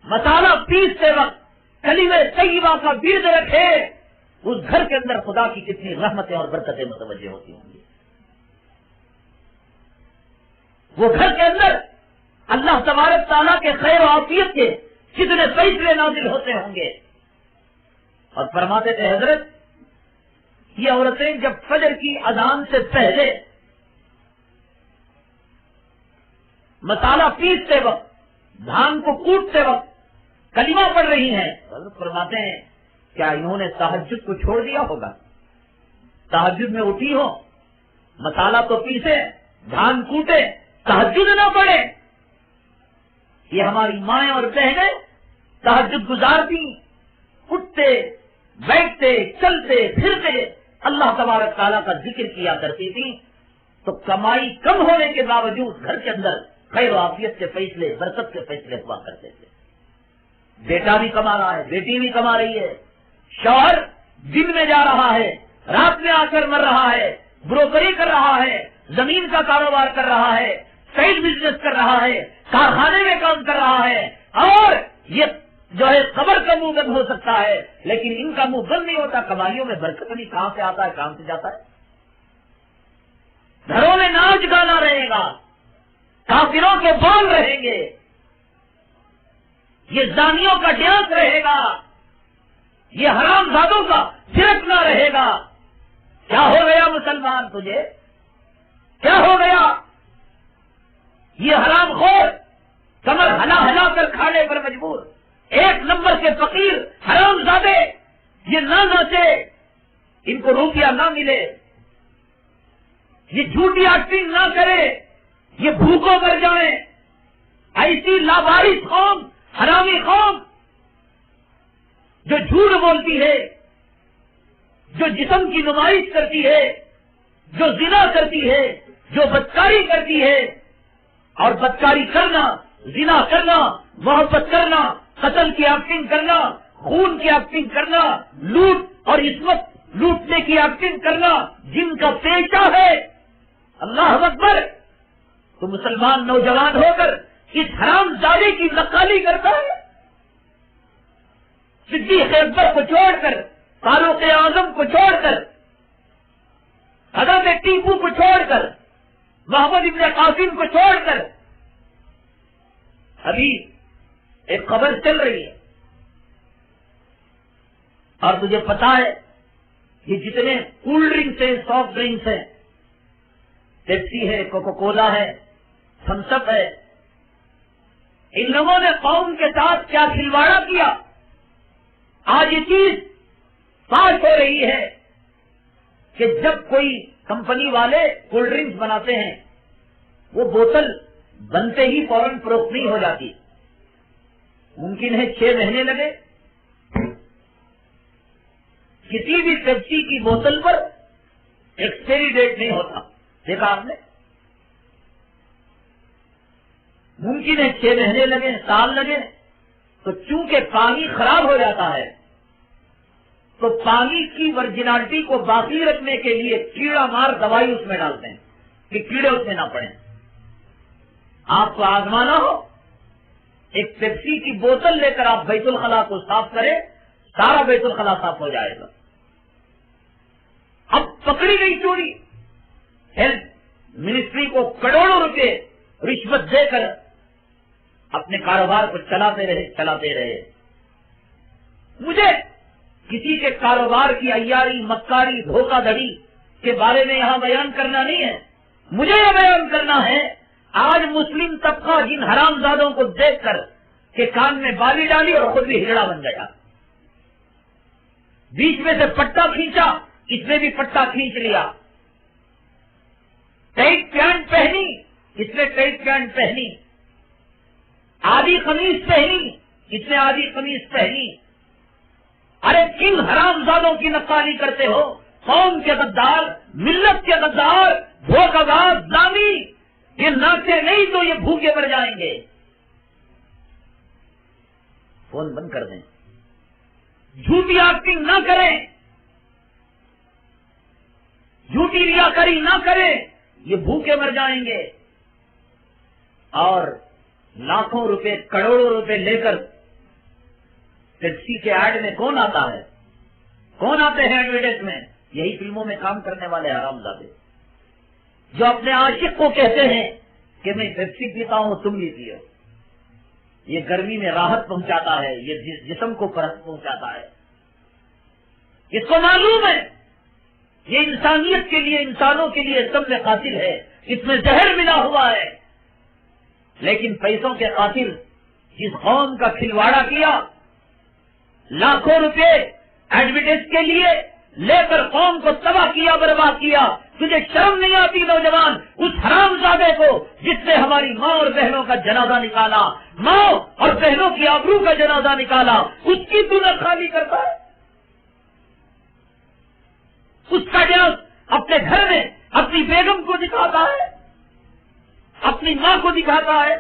S2: مسالہ پیستے وقت کلمہ طیبہ کا ورد رکھے, اس گھر کے اندر خدا کی کتنی رحمتیں اور برکتیں متوجہ ہوتی ہوں گی. وہ گھر کے اندر اللہ تبارک تعالیٰ کے خیر و عافیت کے کتنے فیصلے نازل ہوتے ہوں گے. اور فرماتے تھے حضرت یہ عورتیں جب فجر کی اذان سے پہلے مسالہ پیستے وقت, دھان کو کوٹتے وقت کلمہ پڑھ رہی ہیں, حضرت فرماتے ہیں کیا انہوں نے تہجد کو چھوڑ دیا ہوگا؟ تہجد میں اٹھی ہو, مسالہ تو پیسے, دھان کوٹے, تہجد نہ پڑے. یہ ہماری مائیں اور بہنیں تہجد گزارتی, اٹھتے بیٹھتے چلتے پھرتے اللہ تبارک تعالیٰ کا ذکر کیا کرتی تھی. تو کمائی کم ہونے کے باوجود گھر کے اندر خیر و عافیت کے فیصلے, برکت کے فیصلے ہوا کرتے تھے. بیٹا بھی کما رہا ہے, بیٹی بھی کما رہی ہے, شوہر دن میں جا رہا ہے, رات میں آ کر مر رہا ہے, بروکری کر رہا ہے, زمین کا کاروبار کر رہا ہے, سائڈ بزنس کر رہا ہے, کارخانے میں کام کر رہا ہے, اور یہ جو ہے قبر کا منہ بند ہو سکتا ہے لیکن ان کا منہ بند نہیں ہوتا. کمائیوں میں برکت نہیں, کہاں سے آتا ہے, کہاں سے جاتا ہے. گھروں میں ناچ گانا رہے گا, کافروں کے بول رہیں گے, یہ زانیوں کا ڈانس رہے گا, یہ حرام زادوں کا چھڑکنا رہے گا. کیا ہو گیا مسلمان تجھے, کیا ہو گیا؟ یہ حرام خور کمر ہلا ہلا کر کھانے پر مجبور, 1 نمبر کے فقیر حرام زادے, یہ نہ ناچے, ان کو روپیہ نہ ملے, یہ جھوٹی ایکٹنگ نہ کرے, یہ بھوکوں مر جائیں. ایسی لابارش قوم, حرامی قوم جو جھوٹ بولتی ہے, جو جسم کی نمائش کرتی ہے, جو زنا کرتی ہے, جو بدکاری کرتی ہے, اور بدکاری کرنا, زنا کرنا, محبت کرنا, قتل کی ایکٹنگ کرنا, خون کی ایکٹنگ کرنا, لوٹ اور عصمت لوٹنے کی ایکٹنگ کرنا جن کا پیشہ ہے, اللہ اکبر, تو مسلمان نوجوان ہو کر اس حرام زادے کی نقالی کرتا ہے. صدیق اکبر کو چھوڑ کر, فاروق اعظم کو چھوڑ کر, حضرت ٹیپو کو چھوڑ کر, محمد ابن قاسم کو چھوڑ کر ابھی ایک خبر چل رہی ہے. اور تجھے پتا ہے یہ جتنے کولڈ ڈرنکس ہیں, سافٹ ڈرنکس ہیں, پیپسی ہے, کوکو کولا ہے, تھمس اپ ہے. ان لوگوں نے قوم کے ساتھ کیا کھلواڑا کیا. آج یہ چیز فاش ہو رہی ہے کہ جب کوئی کمپنی والے کولڈ ڈرنکس بناتے ہیں وہ بوتل بنتے ہی فوراً فروخت نہیں ہو جاتی. ممکن ہے 6 مہینے لگے. کسی بھی پیپسی کی بوتل پر ایکسپائری ڈیٹ نہیں ہوتا. دیکھا آپ نے؟ ممکن ہے 6 مہینے لگے، سال لگے. تو چونکہ پانی خراب ہو جاتا ہے تو پانی کی ورجنالٹی کو باقی رکھنے کے لیے کیڑا مار دوائی اس میں ڈالتے ہیں کہ کیڑے اس میں نہ پڑیں. آپ کو آزمانا ہو، ایک پیپسی کی بوتل لے کر آپ بیت الخلا کو صاف کریں، سارا بیت الخلا صاف ہو جائے گا. اب پکڑی گئی چوری. ہیلتھ منسٹری کو کروڑوں روپے رشوت دے کر اپنے کاروبار کو چلاتے رہے. مجھے کسی کے کاروبار کی عیاری، مکاری، دھوکہ دھڑی کے بارے میں یہاں بیان کرنا نہیں ہے. مجھے یہ بیان کرنا ہے آج مسلم طبقہ جن حرام زادوں کو دیکھ کر کہ کان میں بالی ڈالی اور خود بھی ہجڑا بن گیا. بیچ میں سے پٹا کھینچا، اس نے بھی پٹا کھینچ لیا. ٹائٹ پینٹ پہنی، اس نے ٹائٹ پینٹ پہنی. آدھی قمیص پہنی، اس نے آدھی قمیص پہنی. ارے کن حرام زادوں کی نقالی کرتے ہو؟ قوم کے غدار، ملت کے غدار، دھوکہ باز، زانی. یہ ناچے نہیں تو یہ بھوکے مر جائیں گے. فون بند کر دیں. جھوٹی ایکٹنگ نہ کریں، جھوٹی ریاکاری نہ کریں، یہ بھوکے مر جائیں گے. اور لاکھوں روپے، کروڑوں روپے لے کر ٹیکسی کے ایڈ میں کون آتا ہے؟ کون آتے ہیں ایڈورٹائز میں؟ یہی فلموں میں کام کرنے والے حرامزادے جو اپنے عاشق کو کہتے ہیں کہ میں پیپسی پیتا ہوں تم بھی پیو. یہ گرمی میں راحت پہنچاتا ہے، یہ جسم کو فرحت پہنچاتا ہے. اس کو معلوم ہے یہ انسانیت کے لیے، انسانوں کے لیے سب سے قاتل ہے، اس میں زہر ملا ہوا ہے. لیکن پیسوں کے قاتل جس قوم کا کھلواڑا کیا، لاکھوں روپے ایڈورٹائز کے لیے لے کر قوم کو تباہ کیا، برباد کیا. تجھے شرم نہیں آتی نوجوان اس حرام زادے کو جس نے ہماری ماں اور بہنوں کا جنازہ نکالا، ماں اور بہنوں کی آبرو کا جنازہ نکالا، اس کی تو نہ خالی کرتا ہے. اس کا ڈانس اپنے گھر میں اپنی بیگم کو دکھاتا ہے، اپنی ماں کو دکھاتا ہے.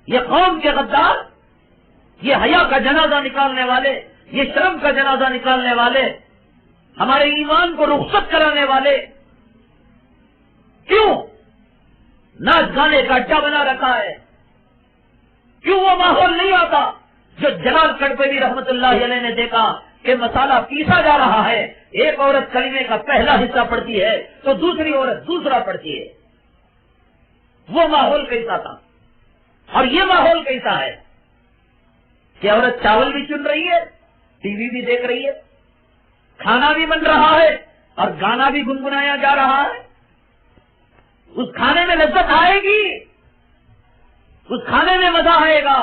S2: یہ قوم کے غدار، یہ حیا کا جنازہ نکالنے والے، یہ شرم کا جنازہ نکالنے والے، ہمارے ایمان کو رخصت کرانے والے کیوں ناچ گانے کا اڈا بنا رکھا ہے؟ کیوں وہ ماحول نہیں آتا جو جلال کڑپوی رحمت اللہ علیہ نے دیکھا کہ مسالہ پیسا جا رہا ہے، ایک عورت کلمے کا پہلا حصہ پڑتی ہے تو دوسری عورت دوسرا پڑتی ہے. وہ ماحول کیسا تھا؟ اور یہ ماحول کیسا ہے کہ عورت چاول بھی چن رہی ہے، ٹی وی بھی دیکھ رہی ہے، کھانا بھی بن رہا ہے اور گانا بھی گنگنایا جا رہا ہے. اس کھانے میں لذت آئے گی، اس کھانے میں مزہ آئے گا.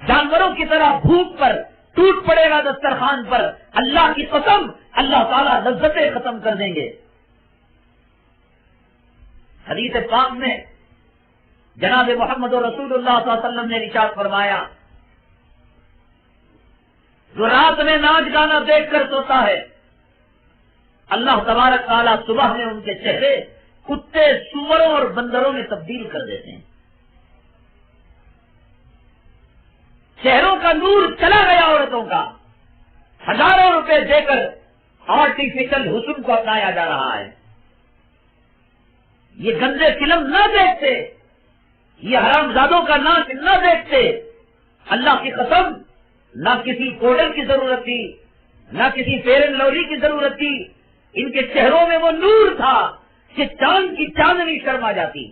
S2: جانوروں کی طرح بھوک پر ٹوٹ پڑے گا دسترخوان پر. اللہ کی قسم اللہ تعالیٰ لذتیں ختم کر دیں گے. حدیث پاک میں جناب محمد رسول اللہ صلی اللہ علیہ وسلم نے ارشاد فرمایا، جو رات میں ناچ گانا دیکھ کر سوتا ہے، اللہ تبارک تعالیٰ صبح میں ان کے چہرے کتے، سوروں اور بندروں میں تبدیل کر دیتے ہیں. چہروں کا نور چلا گیا عورتوں کا. ہزاروں روپے دے کر آرٹیفیشل حسن کو اپنایا جا رہا ہے. یہ گندے فلم نہ دیکھتے، یہ حرامزادوں کا ناچ نہ دیکھتے، اللہ کی قسم نہ کسی پاؤڈر کی ضرورت تھی، نہ کسی فیئر اینڈ لولی کی ضرورت تھی. ان کے چہروں میں وہ نور تھا کہ چاند کی چاندنی شرما جاتی.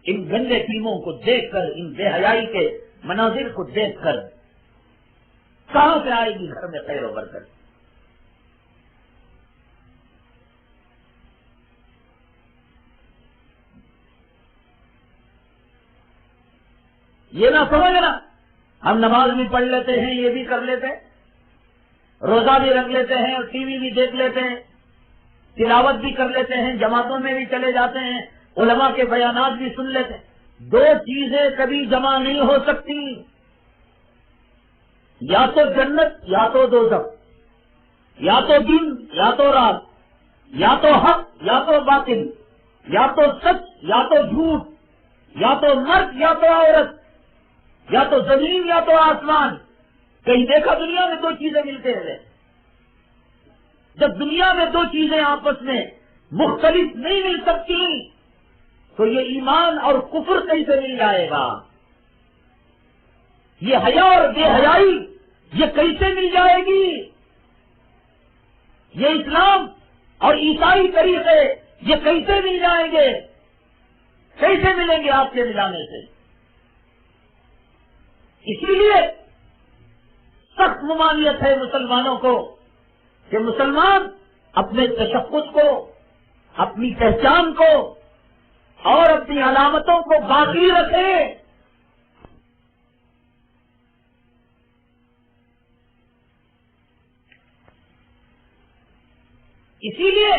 S2: ان گندے فلموں کو دیکھ کر، ان بے حیائی کے مناظر کو دیکھ کر کہاں سے آئے گی گھر میں خیر و برکت؟ یہ نہ سمجھنا ہم نماز بھی پڑھ لیتے ہیں، یہ بھی کر لیتے ہیں، روزہ بھی رکھ لیتے ہیں اور ٹی وی بھی دیکھ لیتے ہیں، تلاوت بھی کر لیتے ہیں، جماعتوں میں بھی چلے جاتے ہیں، علماء کے بیانات بھی سن لیتے ہیں۔ دو چیزیں کبھی جمع نہیں ہو سکتی، یا تو جنت یا تو دوزخ، یا تو دن یا تو رات، یا تو حق یا تو باطل، یا تو سچ یا تو جھوٹ، یا تو مرد یا تو عورت، یا تو زمین یا تو آسمان۔ کہیں دیکھا دنیا میں دو چیزیں ملتے ہیں؟ جب دنیا میں دو چیزیں آپس میں مختلف نہیں مل سکتی تو یہ ایمان اور کفر کیسے مل جائے گا؟ یہ حیا اور بے حیائی یہ کیسے مل جائے گی؟ یہ اسلام اور عیسائی طریقے یہ کیسے مل جائیں گے؟ کیسے ملیں گے آپ کے ملانے سے؟ اسی لیے سخت ممانعت ہے مسلمانوں کو کہ مسلمان اپنے تشخص کو، اپنی پہچان کو اور اپنی علامتوں کو باقی رکھے۔ اسی لیے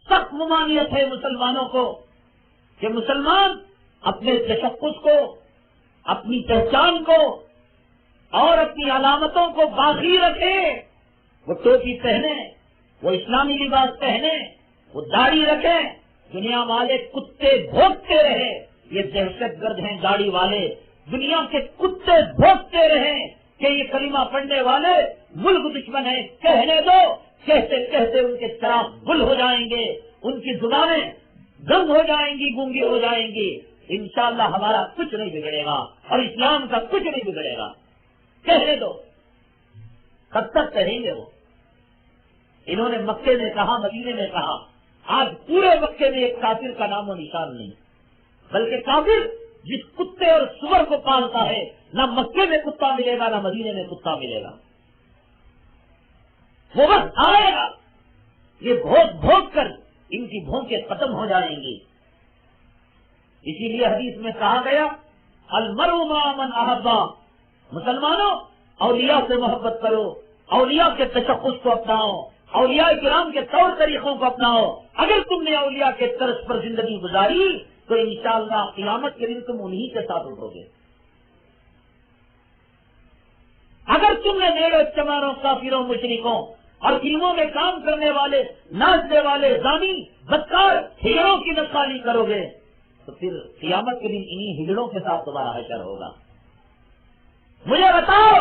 S2: سخت ممانعت ہے مسلمانوں کو کہ مسلمان اپنے تشخص کو، اپنی پہچان کو اور اپنی علامتوں کو باقی رکھے۔ وہ ٹوپی پہنے، وہ اسلامی لباس پہنے، وہ داڑھی رکھیں، دنیا والے کتے بھونکتے رہے یہ دہشت گرد ہیں داڑھی والے، دنیا کے کتے بھونکتے رہیں کہ یہ کلمہ پڑھنے والے ملک دشمن ہیں، کہنے دو۔ کہتے کہتے ان کے چراغ گل ہو جائیں گے، ان کی زبانیں گم ہو جائیں گی، گونگی ہو جائیں گی۔ انشاءاللہ ہمارا کچھ نہیں بگڑے گا اور اسلام کا کچھ نہیں بگڑے گا۔ کہنے دو، کب تک کہیں گے وہ؟ انہوں نے مکے میں کہا، مدینے میں کہا، آج پورے مکے میں ایک کافر کا نام و نشان نہیں، بلکہ کافر جس کتے اور سور کو پالتا ہے نہ مکے میں کتا ملے گا نہ مدینے میں کتا ملے گا، وہ بس آئے گا، یہ بھونک بھونک کر ان کی بھونکیں ختم ہو جائیں گی۔ اسی لیے حدیث میں کہا گیا المرء مع من احب، مسلمانوں اولیاء سے محبت کرو، اولیاء کے تشخص کو اپناؤ، اولیاء کرام کے طور طریقوں کو اپناؤ۔ اگر تم نے اولیاء کے طرز پر زندگی گزاری تو انشاءاللہ قیامت کے دن تم انہی کے ساتھ اٹھو گے۔ اگر تم نے نیڑوں چماروں کافروں مشرکوں اور فلموں میں کام کرنے والے، ناچنے والے، زانی، بدکار ہجڑوں کی نقالی کرو گے تو پھر قیامت کے دن انہی ہجڑوں کے ساتھ تمہارا حشر ہوگا۔ مجھے بتاؤ،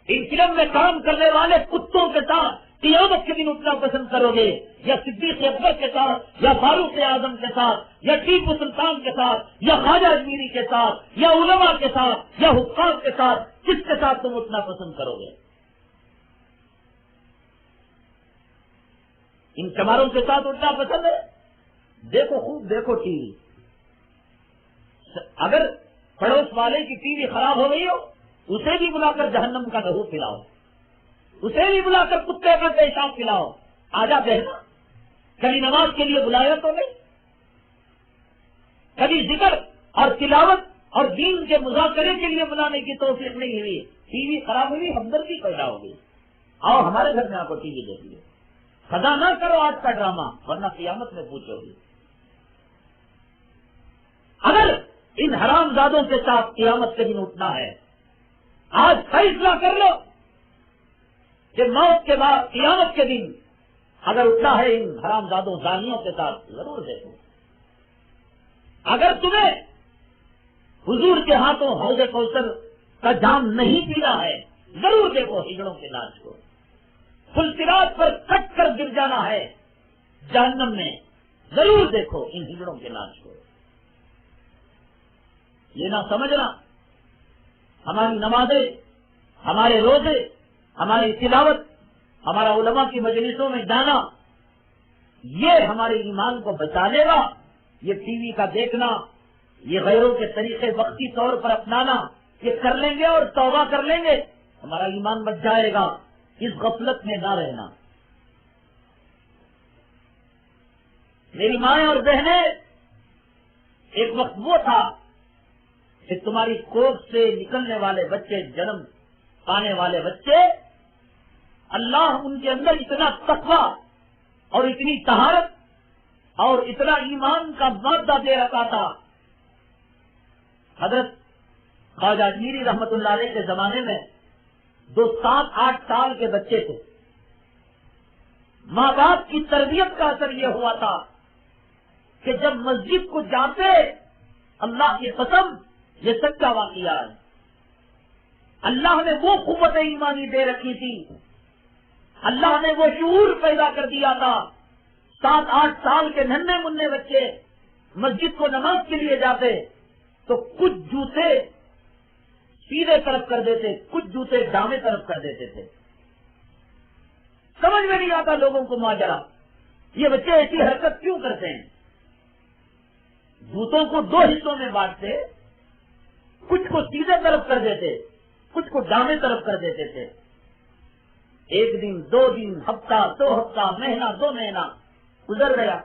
S2: ان فلم میں کام کرنے والے کتوں کے ساتھ قیامت کے دن اٹھنا پسند کرو گے، یا صدیق اکبر کے ساتھ، یا فاروق اعظم کے ساتھ، یا ٹیپو سلطان کے ساتھ، یا خواجہ اجمیری کے ساتھ، یا علماء کے ساتھ، یا حکام کے ساتھ، کس کے ساتھ تم اٹھنا پسند کرو گے؟ ان چماروں کے ساتھ اٹھنا پسند ہے؟ دیکھو خوب دیکھو ٹی وی، اگر پڑوس والے کی ٹی وی خراب ہو گئی ہو اسے بھی بلا کر جہنم کا لہو پلاؤ، اسے بھی بلا کر کتے کا پیشاب پلاؤ۔ آجا بہنا، کبھی نماز کے لیے بلایا تو نہیں، کبھی ذکر اور تلاوت اور دین کے مذاکرے کے لیے بلانے کی توفیق نہیں ہوئی، ٹی وی خراب ہوئی، ہمدردی پیدا ہوگی، آؤ ہمارے گھر میں آپ کو ٹی وی دیکھیے۔ خدا نہ کرو آج کا ڈرامہ، ورنہ قیامت میں پوچھو گی۔ اگر ان حرام زادوں کے ساتھ قیامت کے دن اٹھنا ہے، آج فیصلہ کر لو کہ موت کے بعد قیامت کے دن اگر اٹھنا ہے ان حرام زادوں زانیوں کے ساتھ ضرور دیکھو۔ اگر تمہیں حضور کے ہاتھوں حوض کوثر کا جام نہیں پینا ہے ضرور دیکھو ہجڑوں کے ناچ کو۔ فلسرات پر کٹ کر گر جانا ہے جہنم میں، ضرور دیکھو ان ہجڑوں کے ناچ کو۔ یہ نہ سمجھنا ہماری نمازیں، ہمارے روزے، ہماری تلاوت، ہمارا علماء کی مجلسوں میں جانا یہ ہمارے ایمان کو بچا لے گا۔ یہ ٹی وی کا دیکھنا، یہ غیروں کے طریقے وقتی طور پر اپنانا، یہ کر لیں گے اور توبہ کر لیں گے، ہمارا ایمان بچ جائے گا۔ اس غفلت میں نہ رہنا۔ میری مائیں اور بہنیں، ایک وقت وہ تھا کہ تمہاری کوکھ سے نکلنے والے بچے، جنم پانے والے بچے، اللہ ان کے اندر اتنا تقویٰ اور اتنی طہارت اور اتنا ایمان کا مادہ دے رکھا تھا. حضرت خواجہ اجمیری رحمت اللہ علیہ کے زمانے میں 7-8 سال کے بچے تھے. ماں باپ کی تربیت کا اثر یہ ہوا تھا کہ جب مسجد کو جاتے، اللہ کی قسم یہ سچا واقعہ ہے، اللہ نے وہ قوت ایمانی دے رکھی تھی، اللہ نے وہ شعور پیدا کر دیا تھا. 7-8 سال کے ننھے منھے بچے مسجد کو نماز کے لیے جاتے تو کچھ جوتے سیدھے طرف کر دیتے، کچھ جوتے ڈامے طرف کر دیتے تھے. سمجھ میں نہیں آتا لوگوں کو ماجرا، یہ بچے ایسی حرکت کیوں کرتے ہیں. جوتوں کو 2 حصوں میں بانٹتے، کچھ کو سیدھے طرف کر دیتے، کچھ کو ڈامے طرف کر دیتے تھے. 1 دن 2 دن، ہفتہ 2 ہفتہ، مہینہ 2 مہینہ گزر گیا،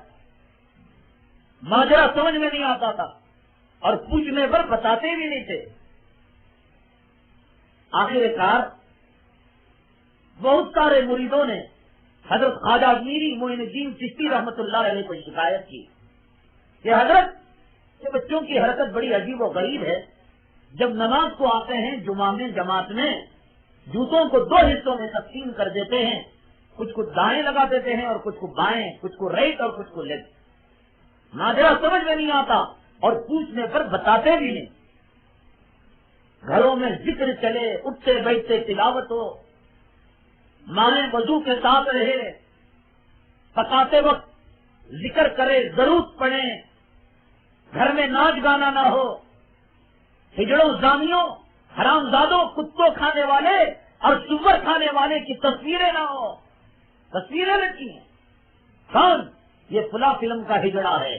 S2: ماجرا سمجھ میں نہیں آتا تھا اور پوچھنے پر بتاتے بھی نہیں تھے. آخر کار بہت سارے مریدوں نے حضرت خواجہ میری معین الدین چشتی رحمت اللہ علیہ کو شکایت کی کہ حضرت یہ بچوں کی حرکت بڑی عجیب و غریب ہے. جب نماز کو آتے ہیں جمعہ میں جماعت میں، جوتوں کو 2 حصوں میں تقسیم کر دیتے ہیں، کچھ کو دائیں لگا دیتے ہیں اور کچھ کو بائیں، کچھ کو رائٹ اور کچھ کو لیفٹ. ماجرا سمجھ میں نہیں آتا اور پوچھنے پر بتاتے بھی نہیں. گھروں میں ذکر چلے، اٹھتے بیٹھتے تلاوت ہو، مائیں وضو کے ساتھ رہے، پکاتے وقت ذکر کرے، درود پڑھیں، گھر میں ناچ گانا نہ ہو، ہجڑوں زانیوں حرام زادوں کتوں کھانے والے اور سور کھانے والے کی تصویریں نہ ہو. تصویریں رکھی ہیں، کون یہ فلاں فلم کا ہجڑا ہے،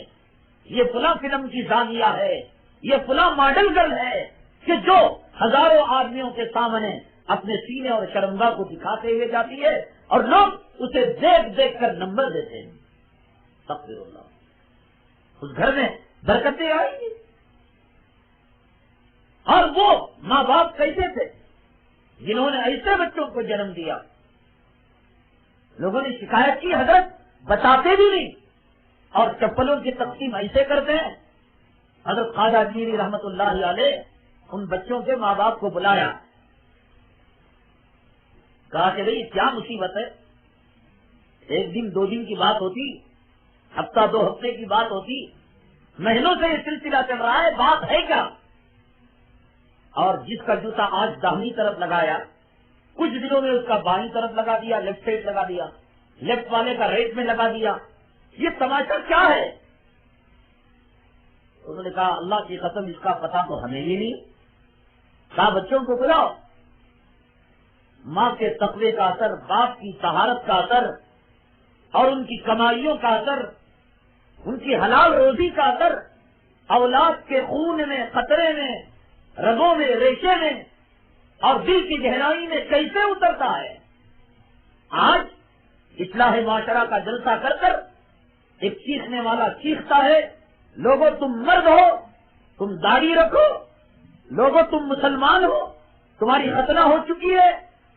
S2: یہ فلاں فلم کی زانیہ ہے، یہ فلاں ماڈل گرل ہے کہ جو ہزاروں آدمیوں کے سامنے اپنے سینے اور شرمگاہ کو دکھاتے ہوئے جاتی ہے اور لوگ اسے دیکھ دیکھ کر نمبر دیتے ہیں. تقدیر اللہ، اس گھر میں برکتیں آئیں گی. اور وہ ماں باپ کیسے تھے جنہوں نے ایسے بچوں کو جنم دیا. لوگوں نے شکایت کی حضرت بتاتے بھی نہیں اور چپلوں کی تقسیم ایسے کرتے ہیں. حضرت خواجہ اجمیری رحمت اللہ علیہ ان بچوں کے ماں باپ کو بلایا، کہا کہ بھئی کیا مصیبت ہے. 1 دن 2 دن کی بات ہوتی، ہفتہ 2 ہفتے کی بات ہوتی، مہینوں سے یہ سلسلہ چل رہا ہے، بات ہے کیا. اور جس کا جوتا آج داہنی طرف لگایا، کچھ دنوں میں اس کا بائیں طرف لگا دیا، لیفٹ سائڈ لگا دیا، لیفٹ والے کا رائٹ میں لگا دیا. یہ تماشا کیا ہے؟ انہوں نے کہا اللہ کی قسم اس کا پتہ تو ہمیں ہی نہیں. کہا بچوں کو بلاؤ. ماں کے تقوی کا اثر، باپ کی طہارت کا اثر اور ان کی کمائیوں کا اثر، ان کی حلال روزی کا اثر اولاد کے خون میں، قطرے میں، رگوں میں، ریشے میں اور دل کی گہرائی میں کیسے اترتا ہے. آج اصلاح معاشرہ کا جلسہ کر کر ایک چیخنے والا چیختا ہے، لوگوں تم مرد ہو، تم داڑھی رکھو، لوگوں تم مسلمان ہو، تمہاری ختنہ ہو چکی ہے،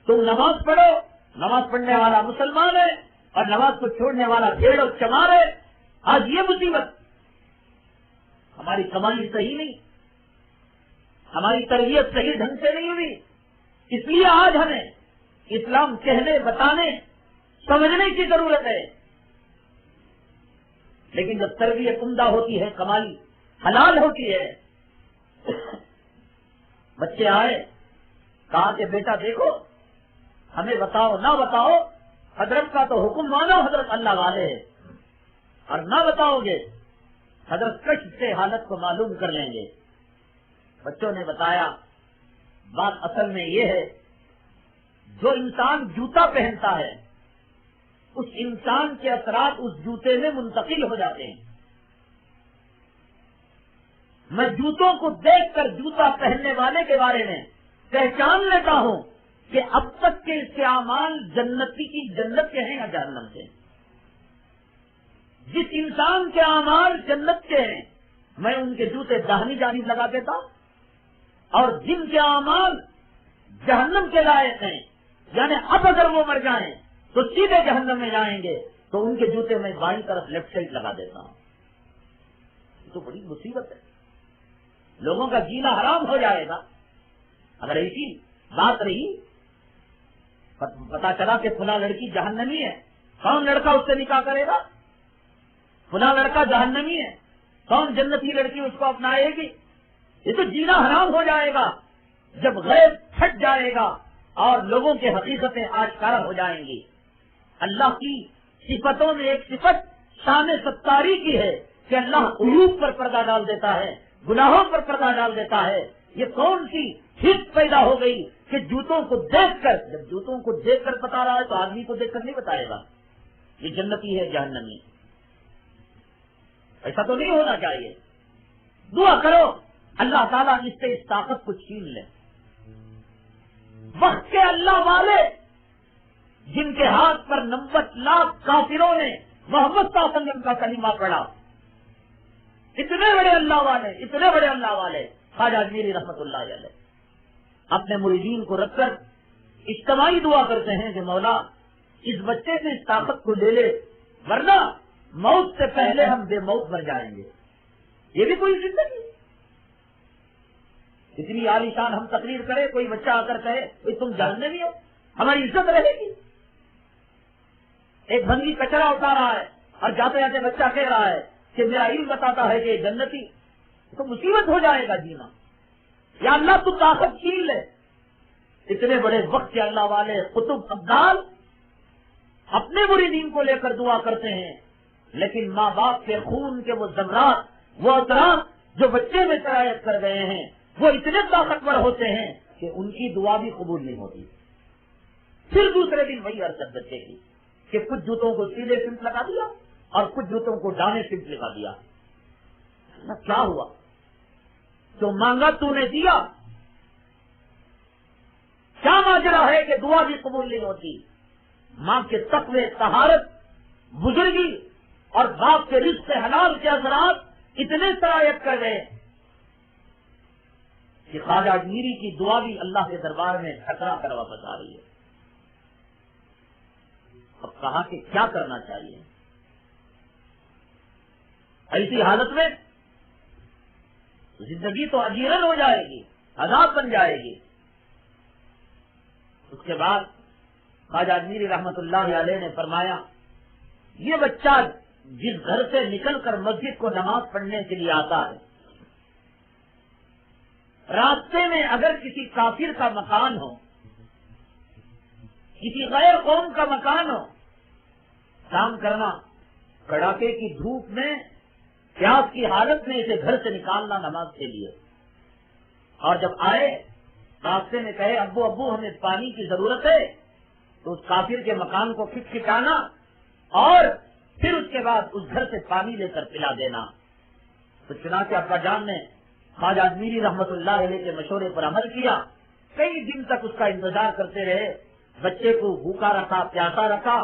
S2: تم نماز پڑھو. نماز پڑھنے والا مسلمان ہے اور نماز کو چھوڑنے والا بھیڑ اور چمار ہے. آج یہ مصیبت. ہماری کمائی صحیح نہیں، ہماری تربیت صحیح ڈھنگ سے نہیں ہوئی، اس لیے آج ہمیں اسلام کہنے، بتانے، سمجھنے کی ضرورت ہے. لیکن جب تربیت عمدہ ہوتی ہے، کمائی حلال ہوتی ہے. بچے آئے، کہا کہ بیٹا دیکھو ہمیں بتاؤ، نہ بتاؤ حضرت کا تو حکم مانو، حضرت اللہ والے ہے، اور نہ بتاؤ گے حضرت کش سے حالت کو معلوم کر لیں گے. بچوں نے بتایا بات اصل میں یہ ہے، جو انسان جوتا پہنتا ہے اس انسان کے اثرات اس جوتے میں منتقل ہو جاتے ہیں. میں جوتوں کو دیکھ کر جوتا پہننے والے کے بارے میں پہچان لیتا ہوں کہ اب تک کے اس کے اعمال جنتی کی جنت کے ہیں یا جہنم کے. جس انسان کے اعمال جنت کے ہیں میں ان کے جوتے داہنی جانب لگا دیتا اور جن کے اعمال جہنم کے لائق ہیں، یعنی اب اگر وہ مر جائیں تو سیدھے جہنم میں جائیں گے، تو ان کے جوتے میں بائیں طرف لیفٹ سائڈ لگا دیتا ہوں۔ یہ تو بڑی مصیبت ہے، لوگوں کا جینا حرام ہو جائے گا۔ اگر ایسی بات رہی، پتا چلا کہ فلاں لڑکی جہنمی ہے، کون لڑکا اس سے نکاح کرے گا؟ فلاں لڑکا جہنمی ہے، کون جنتی لڑکی اس کو اپنائے گی؟ یہ تو جینا حرام ہو جائے گا جب غیب پھٹ جائے گا اور لوگوں کی حقیقتیں آشکارا ہو جائیں گی۔ اللہ کی صفتوں میں ایک صفت شان ستاری کی ہے کہ اللہ عیوب پر پردہ ڈال دیتا ہے، گناہوں پر پردہ ڈال دیتا ہے۔ یہ کون سی حس پیدا ہو گئی کہ جوتوں کو دیکھ کر، جب جوتوں کو دیکھ کر بتا رہا ہے تو آدمی کو دیکھ کر نہیں بتائے گا یہ جنتی ہے جہنمی؟ ایسا تو نہیں ہونا چاہیے۔ دعا کرو اللہ تعالیٰ اس سے اس طاقت کو چھین لے۔ وقت کے اللہ والے جن کے ہاتھ پر 90 لاکھ کافروں نے محمد صلی اللہ علیہ وسلم کا کلمہ پڑھا، اتنے بڑے اللہ والے، اتنے بڑے اللہ والے، خواجہ اجمیری رحمت اللہ علیہ اپنے مریدین کو رکھ کر اجتماعی دعا کرتے ہیں کہ مولا اس بچے سے اس طاقت کو لے لے، ورنہ موت سے پہلے ہم بے موت مر جائیں گے۔ یہ بھی کوئی زندگی؟ اتنی عالیشان ہم تقریر کریں، کوئی بچہ آ کر کہے بھائی تم جہنمی ہو، ہماری عزت رہے گی؟ ایک بندی کچرا اٹھا رہا ہے اور جاتے جاتے بچہ کہہ رہا ہے کہ میرا علم بتاتا ہے کہ جنتی، تو مصیبت ہو جائے گا جینا۔ یا اللہ تو طاقت چھین لے۔ اتنے بڑے وقت کے اللہ والے قطب ابدال اپنے مریدین کو لے کر دعا کرتے ہیں، لیکن ماں باپ کے خون کے وہ ذرات، وہ اثرات جو بچے میں سرایت کر گئے ہیں، وہ اتنے طاقتور ہوتے ہیں کہ ان کی دعا بھی قبول نہیں ہوتی۔ پھر دوسرے دن وہی حرکت بچے کی کہ کچھ جوتوں کو سیدھے سمت لگا دیا اور کچھ جوتوں کو ڈانے سمت لگا دیا۔ کیا ہوا؟ تو مانگا تو نے دیا، کیا ماجرا ہے کہ دعا بھی قبول نہیں ہوتی؟ ماں کے تقوی، طہارت، بزرگی اور باپ کے رزق حلال کے اثرات اتنے سرایت کر گئے کہ خواجہ اجمیری کی دعا بھی اللہ کے دربار میں ٹھکرا کر واپس آ رہی ہے۔ اب کہا کہ کیا کرنا چاہیے ایسی حالت میں؟ زندگی تو اجیرن ہو جائے گی، عذاب بن جائے گی۔ اس کے بعد خواجہ اجمیری رحمت اللہ علیہ نے فرمایا یہ بچہ جس گھر سے نکل کر مسجد کو نماز پڑھنے کے لیے آتا ہے، راستے میں اگر کسی کافر کا مکان ہو، کسی غیر قوم کا مکان ہو، کام کرنا، کڑاکے کی دھوپ میں پیاس کی حالت میں اسے گھر سے نکالنا نماز کے لیے، اور جب آئے راستے میں کہے ابو ابو ہمیں پانی کی ضرورت ہے، تو اس کافر کے مکان کو کھٹکھٹانا اور پھر اس کے بعد اس گھر سے پانی لے کر پلا دینا۔ تو چنانچہ ابا جان نے خواجہ اجمیری رحمت اللہ علیہ کے مشورے پر عمل کیا، کئی دن تک اس کا انتظار کرتے رہے، بچے کو بھوکا رکھا، پیاسا رکھا،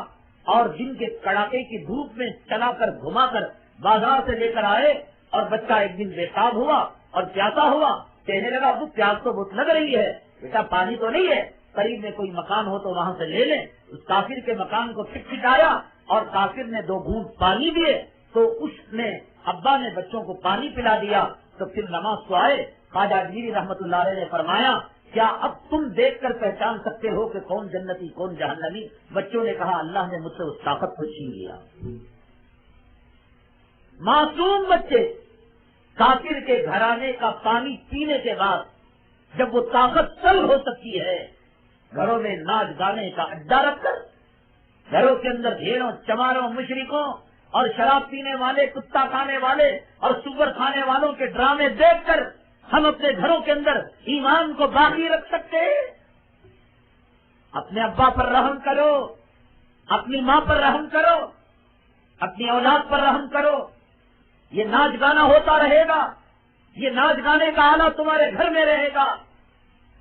S2: اور دن کے کڑاکے کی دھوپ میں چلا کر گھما کر بازار سے لے کر آئے، اور بچہ ایک دن بےتاب ہوا اور پیاسا ہوا، کہنے لگا ابو پیاس تو بہت لگ رہی ہے، بیٹا پانی تو نہیں ہے، قریب میں کوئی مکان ہو تو وہاں سے لے لیں۔ اس کافر کے مکان کو کھٹکھٹایا اور کافر نے 2 گھونٹ پانی دیے، تو اس نے ابا نے بچوں کو پانی پلا دیا۔ تو پھر نماز کو آئے، خواجہ اجمیری رحمت اللہ علیہ نے فرمایا کیا اب تم دیکھ کر پہچان سکتے ہو کہ کون جنتی کون جہنمی؟ بچوں نے کہا اللہ نے مجھ سے اس طاقت کو چھین لیا۔ معصوم بچے کافر کے گھرانے کا پانی پینے کے بعد جب وہ طاقت چل ہو سکتی ہے، گھروں میں ناچ گانے کا اڈا رکھ کر، گھروں کے اندر بھیڑوں چماروں مشرکوں اور شراب پینے والے، کتا کھانے والے اور سور کھانے والوں کے ڈرامے دیکھ کر ہم اپنے گھروں کے اندر ایمان کو باقی رکھ سکتے؟ اپنے ابا پر رحم کرو، اپنی ماں پر رحم کرو، اپنی اولاد پر رحم کرو۔ یہ ناچ گانا ہوتا رہے گا، یہ ناچ گانے کا آلہ تمہارے گھر میں رہے گا،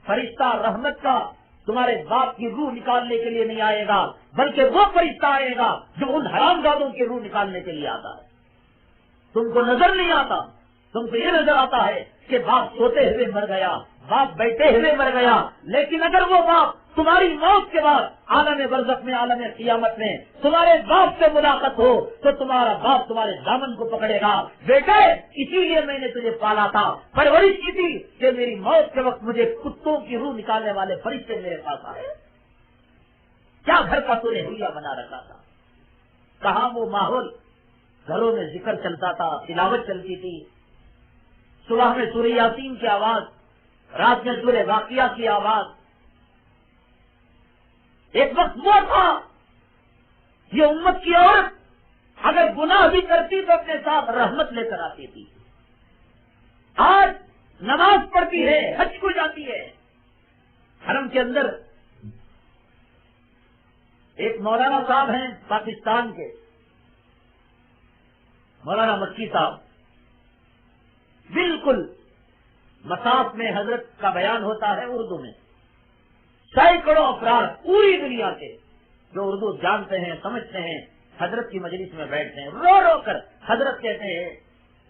S2: فرشتہ رحمت کا تمہارے باپ کی روح نکالنے کے لیے نہیں آئے گا، بلکہ وہ فرشتہ آئے گا جو ان حرام زادوں کی روح نکالنے کے لیے آتا ہے۔ تم کو نظر نہیں آتا، تم کو یہ نظر آتا ہے کہ باپ سوتے ہوئے مر گیا، باپ بیٹھے ہوئے مر گیا، لیکن اگر وہ باپ تمہاری موت کے بعد عالم برزخ میں، عالم قیامت میں تمہارے باپ سے ملاقات ہو تو تمہارا باپ تمہارے دامن کو پکڑے گا، بیٹے اسی لیے میں نے تجھے پالا تھا، پرورش کی تھی کہ میری موت کے وقت مجھے کتوں کی روح نکالنے والے فرشتے میرے پاس آئے۔ کیا گھر کا تو نے حلیہ بنا رکھا تھا، کہاں وہ ماحول، گھروں میں ذکر چلتا تھا، تلاوت چلتی تھی، صبح میں سورہ یاسین کی آواز، رات میں سورہ واقعہ کی آواز۔ ایک وقت وہ تھا یہ امت کی عورت اگر گناہ بھی کرتی تو اپنے ساتھ رحمت لے کر آتی تھی۔ آج نماز پڑھتی ہے، حج کو جاتی ہے، حرم کے اندر ایک مولانا صاحب ہیں پاکستان کے، مولانا مکی صاحب، بالکل مصاف میں حضرت کا بیان ہوتا ہے اردو میں، سینکڑوں افراد پوری دنیا کے جو اردو جانتے ہیں سمجھتے ہیں حضرت کی مجلس میں بیٹھتے ہیں، رو رو کر حضرت کہتے ہیں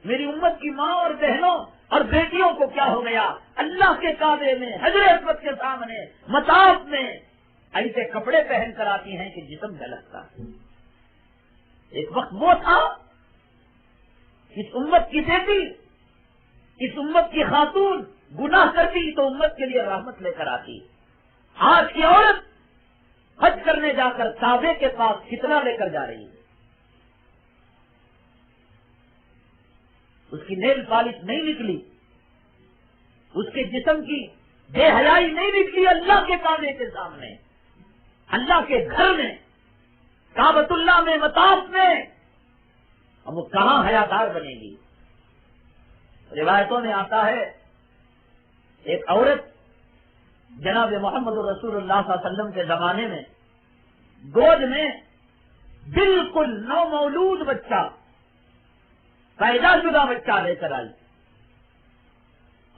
S2: میری امت کی ماں اور بہنوں اور بیٹیوں کو کیا ہو گیا، اللہ کے کعبے میں حضرت کے سامنے مطاف میں ایسے کپڑے پہن کر آتی ہیں کہ جسم جھلکتا ہے۔ ایک وقت وہ تھا اس امت کی بیٹی، اس امت کی خاتون گناہ کرتی تو امت کے لیے رحمت لے کر آتی۔ آج کی عورت حج کرنے جا کر کعبے کے پاس فتنہ لے کر جا رہی ہے، اس کی نیل پالش نہیں نکلی، اس کے جسم کی بے حیائی نہیں نکلی، اللہ کے کعبے کے سامنے، اللہ کے گھر میں، کعبۃ اللہ میں، مطاف میں، اب وہ کہاں حیادار بنے گی؟ روایتوں میں آتا ہے ایک عورت جناب محمد رسول اللہ صلی اللہ علیہ وسلم کے زمانے میں گود میں بالکل نومولود بچہ، پیدا شدہ بچہ لے کر آئی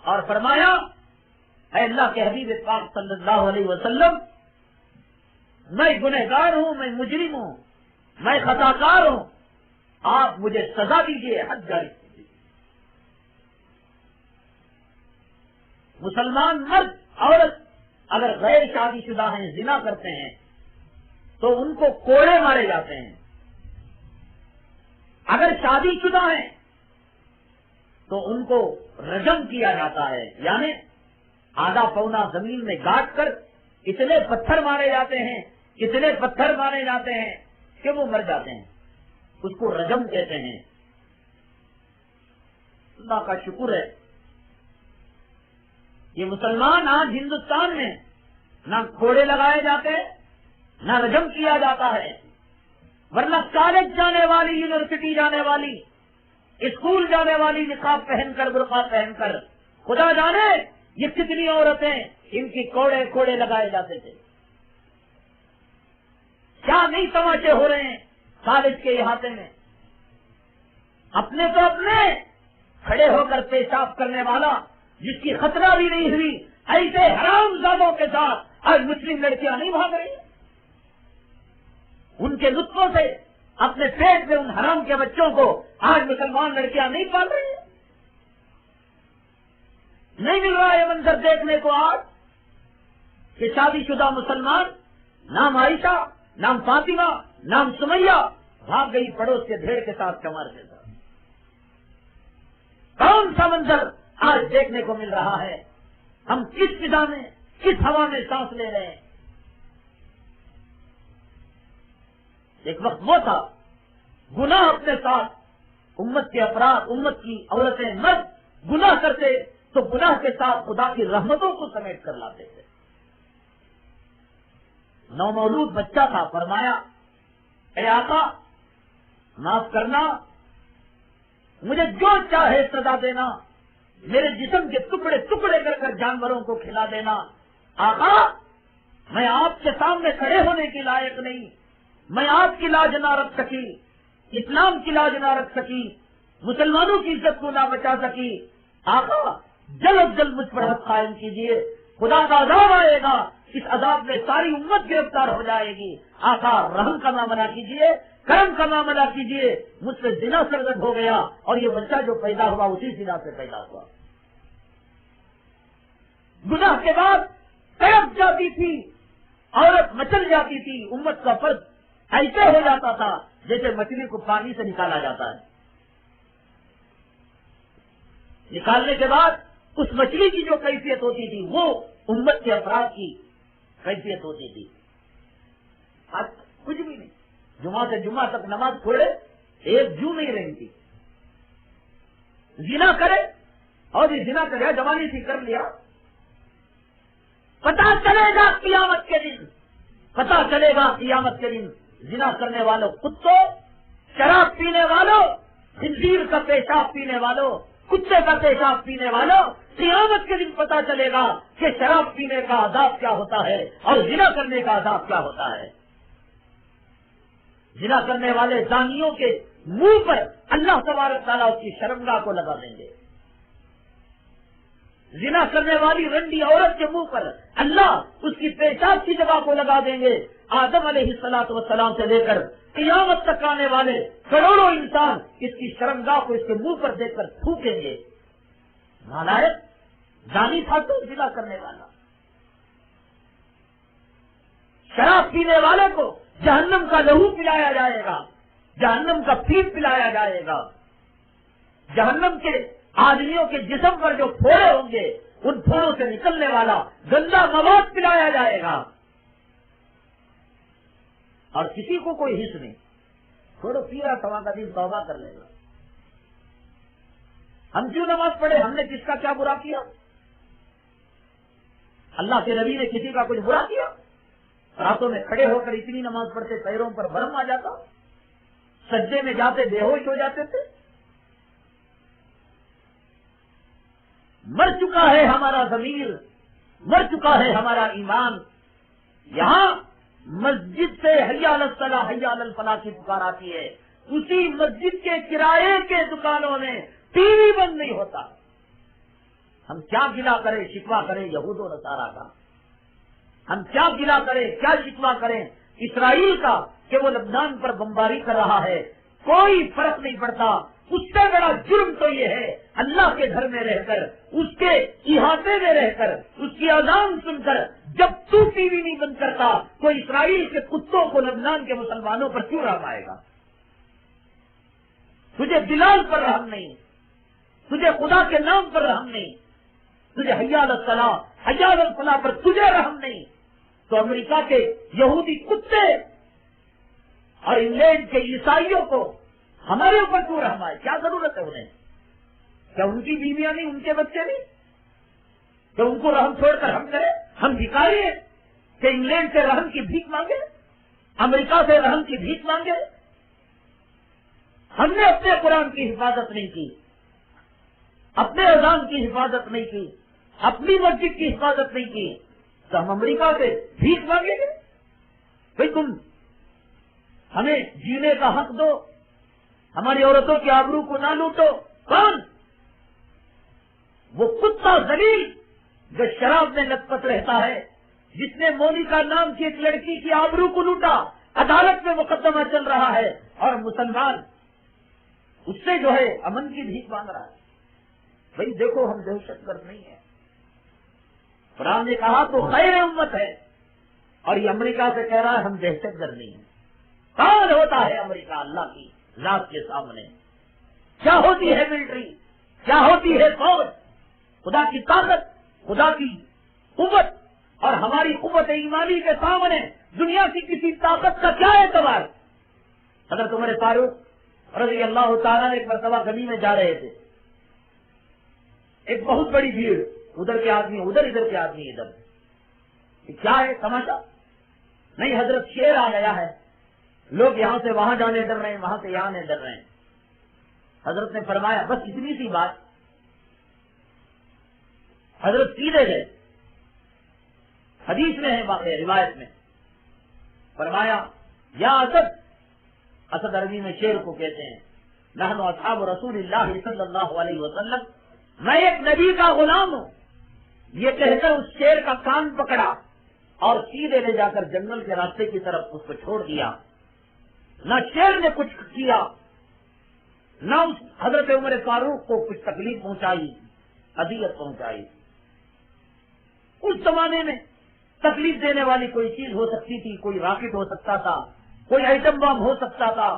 S2: اور فرمایا اے اللہ کے حبیب پاک صلی اللہ علیہ وسلم، میں گنہگار ہوں، میں مجرم ہوں، میں خطا کار ہوں، آپ مجھے سزا دیجیے، حد جاری کیجیے۔ مسلمان مرد عورت اگر غیر شادی شدہ ہیں، زنا کرتے ہیں تو ان کو کوڑے مارے جاتے ہیں، اگر شادی شدہ ہیں تو ان کو رجم کیا جاتا ہے، یعنی آدھا پونا زمین میں گاٹ کر اتنے پتھر مارے جاتے ہیں، اتنے پتھر مارے جاتے ہیں کہ وہ مر جاتے ہیں، اس کو رجم کہتے ہیں۔ اللہ کا شکر ہے یہ مسلمان آج ہندوستان میں نہ کھوڑے لگائے جاتے نہ رجم کیا جاتا ہے، ورنہ کالج جانے والی، یونیورسٹی جانے والی، اسکول جانے والی نقاب پہن کر، برقع پہن کر، خدا جانے یہ کتنی عورتیں ان کی کوڑے کوڑے لگائے جاتے تھے۔ کیا نہیں تماشے ہو رہے ہیں کالج کے احاطے میں، اپنے تو اپنے کھڑے ہو کر پیشاب کرنے والا جس کی خطرہ بھی نہیں ہوئی، ایسے حرام زادوں کے ساتھ آج مسلم لڑکیاں نہیں بھاگ رہی، ان کے لطفوں سے اپنے پیٹ میں ان حرام کے بچوں کو آج مسلمان لڑکیاں نہیں پال رہی ہیں۔ نہیں مل رہا یہ منظر دیکھنے کو آج کہ شادی شدہ مسلمان، نام عائشہ، نام فاطمہ، نام سمیہ، بھاگ گئی پڑوس کے بھیڑ کے ساتھ چمار کے ساتھ۔ کون سا منظر آج دیکھنے کو مل رہا ہے؟ ہم کس فضا میں، کس ہوا میں سانس لے رہے ہیں؟ ایک وقت وہ تھا گناہ اپنے ساتھ امت کے افراد، امت کی عورتیں، مرد گناہ کرتے تو گناہ کے ساتھ خدا کی رحمتوں کو سمیٹ کر لاتے تھے۔ نومولود بچہ تھا، فرمایا اے آقا معاف کرنا، مجھے جو چاہے سزا دینا، میرے جسم کے ٹکڑے ٹکڑے کر کر جانوروں کو کھلا دینا، آقا میں آپ کے سامنے کھڑے ہونے کی لائق نہیں، میں آپ کی لاج نہ رکھ سکی، اسلام کی لاج نہ رکھ سکی، مسلمانوں کی عزت کو نہ بچا سکی، آقا جلد از جلد مجھ پر حد قائم کیجیے، خدا کا عذاب آئے گا، اس عذاب میں ساری امت گرفتار ہو جائے گی، آقا رحم کا معاملہ کیجیے، کرم کا معاملہ کیجیے، مجھ سے زنا سرزد ہو گیا اور یہ بچہ جو پیدا ہوا اسی زنا سے پیدا ہوا۔ گناہ کے بعد تڑپ جاتی تھی، عورت مچل جاتی تھی، امت کا فرد ایسے ہو جاتا تھا جیسے مچھلی کو پانی سے نکالا جاتا ہے۔ نکالنے کے بعد اس مچھلی کی جو کیفیت ہوتی تھی وہ امت کے افراد کی کیفیت ہوتی تھی۔ آج کچھ بھی نہیں، جمعہ سے جمعہ تک نماز پڑھے ایک جو نہیں رہی تھی، زنا کرے اور یہ زنا کرے جوانی سے کر لیا، پتا چلے گا قیامت کے دن، پتا چلے گا قیامت کے دن زنا کرنے والوں کتوں، شراب پینے والوں، خنزیر کا پیشاب پینے والوں، کتے کا پیشاب پینے والوں، قیامت کے دن پتا چلے گا کہ شراب پینے کا عذاب کیا ہوتا ہے اور زنا کرنے کا عذاب کیا ہوتا ہے۔ زنا کرنے والے زانیوں کے منہ پر اللہ تبارک تعالیٰ اس کی شرمگاہ کو لگا دیں گے، زنا کرنے والی رنڈی عورت کے منہ پر اللہ اس کی پیشاب کی جگہ کو لگا دیں گے۔ آدم علیہ الصلوۃ والسلام سے لے کر قیامت تک آنے والے کروڑوں انسان اس کی شرمگاہ کو اس کے منہ پر دیکھ کر تھوکیں گے۔ نالائق زانی تھا تو زنا کرنے والا۔ شراب پینے والے کو جہنم کا لہو پلایا جائے گا، جہنم کا پیپ پلایا جائے گا، جہنم کے آدمیوں کے جسم پر جو پھوڑے ہوں گے ان پھوڑوں سے نکلنے والا گندا مواد پلایا جائے گا، اور کسی کو کوئی حص نہیں۔ چھوڑو پیرا سوا کا دن توبہ کر لے گا۔ ہم کیوں نماز پڑھے؟ ہم نے کس کا کیا برا کیا؟ اللہ کے نبی نے کسی کا کچھ برا کیا؟ راتوں میں کھڑے ہو کر اتنی نماز پڑھتے پیروں پر برم آ جاتا، سجدے میں جاتے بے ہوش ہو جاتے تھے۔ مر چکا ہے ہمارا ضمیر، مر چکا ہے ہمارا ایمان۔ یہاں مسجد سے حی علی الصلاۃ حی علی الفلاح کی پکار آتی ہے، اسی مسجد کے کرائے کے دکانوں میں ٹی وی بند نہیں ہوتا۔ ہم کیا گلا کریں شکوا کریں یہود و نصارا کا، ہم کیا گلا کریں کیا شکوا کریں اسرائیل کا کہ وہ لبنان پر بمباری کر رہا ہے، کوئی فرق نہیں پڑتا۔ اس سے بڑا جرم تو یہ ہے اللہ کے گھر میں رہ کر، اس کے احاطے میں رہ کر، اس کی اذان سن کر جب تو ٹی وی نہیں بند کرتا تو اسرائیل کے کتوں کو لبنان کے مسلمانوں پر کیوں رحم آئے گا؟ تجھے بلال پر رحم نہیں، تجھے خدا کے نام پر رحم نہیں، تجھے حی علی الصلاۃ حی علی الفلاح پر تجھے رحم نہیں، تو امریکہ کے یہودی کتے اور انگلینڈ کے عیسائیوں کو ہمارے اوپر کیوں رحم آئے؟ کیا ضرورت ہے انہیں؟ کیا ان کی بیویاں نہیں، ان کے بچے نہیں؟ کہ ان کو رحم چھوڑ کر ہم کریں؟ ہم بھکاری ہیں کہ انگلینڈ سے رحم کی بھیک مانگے، امریکہ سے رحم کی بھیک مانگے؟ ہم نے اپنے قرآن کی حفاظت نہیں کی، اپنے اذان کی حفاظت نہیں کی، اپنی مسجد کی حفاظت نہیں کی، تو ہم امریکہ سے بھیک مانگیں گے؟ بھائی تم ہمیں جینے کا حق دو، ہماری عورتوں کی آبرو کو نہ لوٹو۔ کون؟ وہ کتا ذلیل جو شراب میں لت پت رہتا ہے، جس نے مونیکا نام کی ایک لڑکی کی آبرو کو لوٹا، عدالت میں مقدمہ چل رہا ہے، اور مسلمان اس سے جو ہے امن کی بھیک مانگ رہا ہے۔ بھائی دیکھو ہم دہشت گرد نہیں ہیں، قرآن نے کہا تو خیر امت ہے، اور یہ امریکہ سے کہہ رہا ہے ہم دہشت گرد نہیں ہیں۔ کون ہوتا ہے امریکہ اللہ کی ذات کے سامنے؟ کیا ہوتی ہے ملٹری، کیا ہوتی ہے فوج؟ خدا کی طاقت، خدا کی قوت اور ہماری قوت ایمانی کے سامنے دنیا کی کسی طاقت کا کیا اعتبار؟ حضرت عمر فاروق رضی اللہ تعالیٰ نے ایک مرتبہ گلی میں جا رہے تھے، ایک بہت بڑی بھیڑ، ادھر کے آدمی ادھر، ادھر کے آدمی ادھر۔ کیا ہے تماشا؟ نہیں، حضرت شیر آ گیا ہے، لوگ یہاں سے وہاں جانے ڈر رہے ہیں، وہاں سے یہاں ڈر رہے ہیں۔ حضرت نے فرمایا بس اتنی سی بات، حضرت سیدھے گئے، حدیث میں ہے واقع روایت میں، فرمایا یا اسد، اسد عربی میں شیر کو کہتے ہیں، نحن اصحاب رسول اللہ صلی اللہ علیہ وسلم، میں ایک نبی کا غلام ہوں، یہ کہہ کر اس شیر کا کان پکڑا اور سیدھے لے جا کر جنگل کے راستے کی طرف اس کو چھوڑ دیا۔ نہ شیر نے کچھ کیا، نہ اس حضرت عمر فاروق کو کچھ تکلیف پہنچائی، اذیت پہنچائی۔ اس زمانے میں تکلیف دینے والی کوئی چیز ہو سکتی تھی، کوئی راکٹ ہو سکتا تھا، کوئی ایٹم بم ہو سکتا تھا،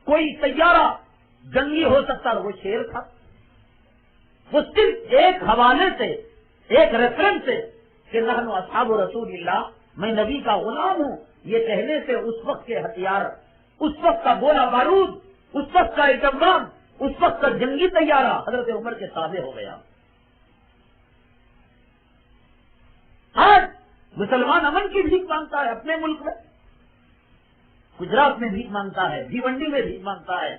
S2: کوئی طیارہ جنگی ہو سکتا تھا، وہ شیر تھا۔ وہ صرف ایک حوالے سے، ایک ریفرنس سے کہ نحن اصحاب رسول اللہ، میں نبی کا غلام ہوں، یہ کہنے سے اس وقت کے ہتھیار، اس وقت کا گولہ بارود، اس وقت کا ایٹم بم، اس وقت کا جنگی طیارہ حضرت عمر کے تابع ہو گیا۔ آج مسلمان امن کی بھیک مانگتا ہے اپنے ملک میں، گجرات میں بھیک مانگتا ہے، بھیونڈی میں بھیک مانگتا ہے،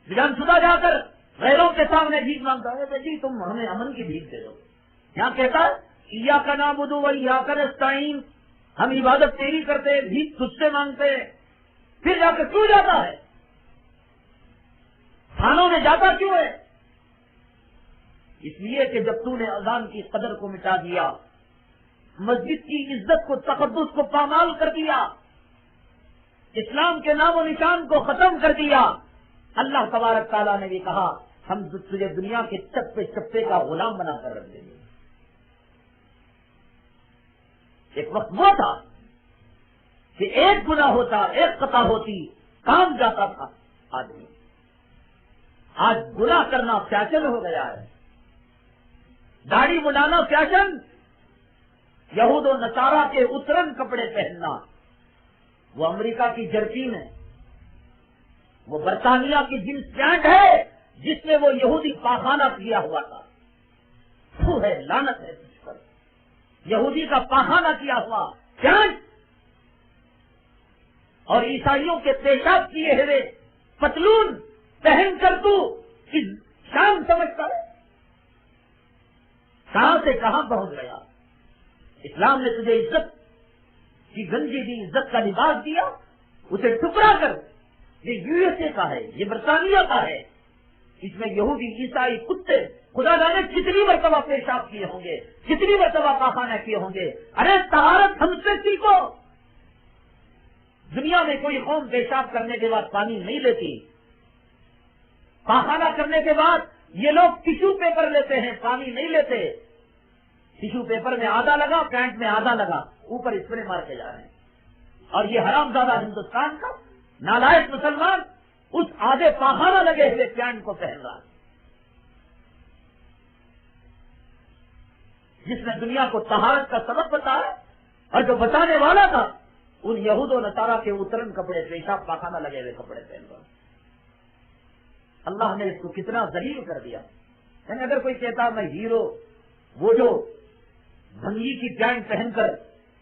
S2: ویدھان سبھا جا کر غیروں کے سامنے بھیک مانگتا ہے، جی تم ہمیں امن کی بھیک دے دو۔ یہاں کہتا ہے ایاک نعبد و ایاک نستعین، ہم عبادت تیری کرتے ہیں، بھیک تجھ سے مانگتے ہیں۔ پھر جا کر کیوں جاتا ہے؟ تھانوں میں جاتا کیوں ہے؟ اس لیے کہ جب تو نے اذان کی قدر کو مٹا دیا، مسجد کی عزت کو، تقدس کو پامال کر دیا، اسلام کے نام و نشان کو ختم کر دیا، اللہ تبارک تعالیٰ نے بھی کہا ہم تجھے دنیا کے چپے چپے کا غلام بنا کر رکھ دیں گے۔ ایک وقت وہ تھا کہ ایک گناہ ہوتا، ایک خطا ہوتی، کام جاتا تھا آدمی۔ آج گناہ کرنا فیشن ہو گیا ہے، داڑھی مڈانا فیشن، یہود و نصارہ کے اترن کپڑے پہننا، وہ امریکہ کی جرکین ہے، وہ برطانیہ کی جنس پینٹ ہے جس میں وہ یہودی پاخانہ کیا ہوا تھا۔ وہ ہے، لعنت ہے اس پر، یہودی کا پاخانہ کیا ہوا پینٹ اور عیسائیوں کے پیشاب کیے ہوئے پتلون پہن کر تو شان سمجھتا ہے؟ کہاں سے کہاں پہنچ گیا؟ اسلام نے تجھے عزت کی گنجی دی، عزت کا لباس دیا، اسے ٹکرا کر یہ یو ایس اے کا ہے، یہ برطانیہ کا ہے، اس میں یہودی عیسائی کتے خدا جانے کتنی مرتبہ پیشاب کیے ہوں گے، کتنی مرتبہ پاخانہ کیے ہوں گے۔ ارے طہارت ہم سے سیکھو۔ دنیا میں کوئی قوم پیشاب کرنے کے بعد پانی نہیں لیتی، پاخانہ کرنے کے بعد یہ لوگ ٹیشو پیپر لیتے ہیں، پانی نہیں لیتے۔ ٹیشو پیپر میں آدھا لگا، پینٹ میں آدھا لگا، اوپر اسپرے مار کے جا رہے ہیں۔ اور یہ حرام زادہ ہندوستان کا نالائق مسلمان اس آدھے پاخانہ لگے ہوئے پینٹ کو پہن رہا، جس نے دنیا کو طہارت کا سبب بتایا، اور جو بتانے والا تھا ان یہود و نصارہ کے اترن کپڑے، پیشاب پاخانہ لگے ہوئے کپڑے پہن رہا۔ اللہ نے اس کو کتنا ذلیل کر دیا۔ یعنی اگر کوئی کہتا میں ہیرو، وہ جو بھنگی کی پینٹ پہن کر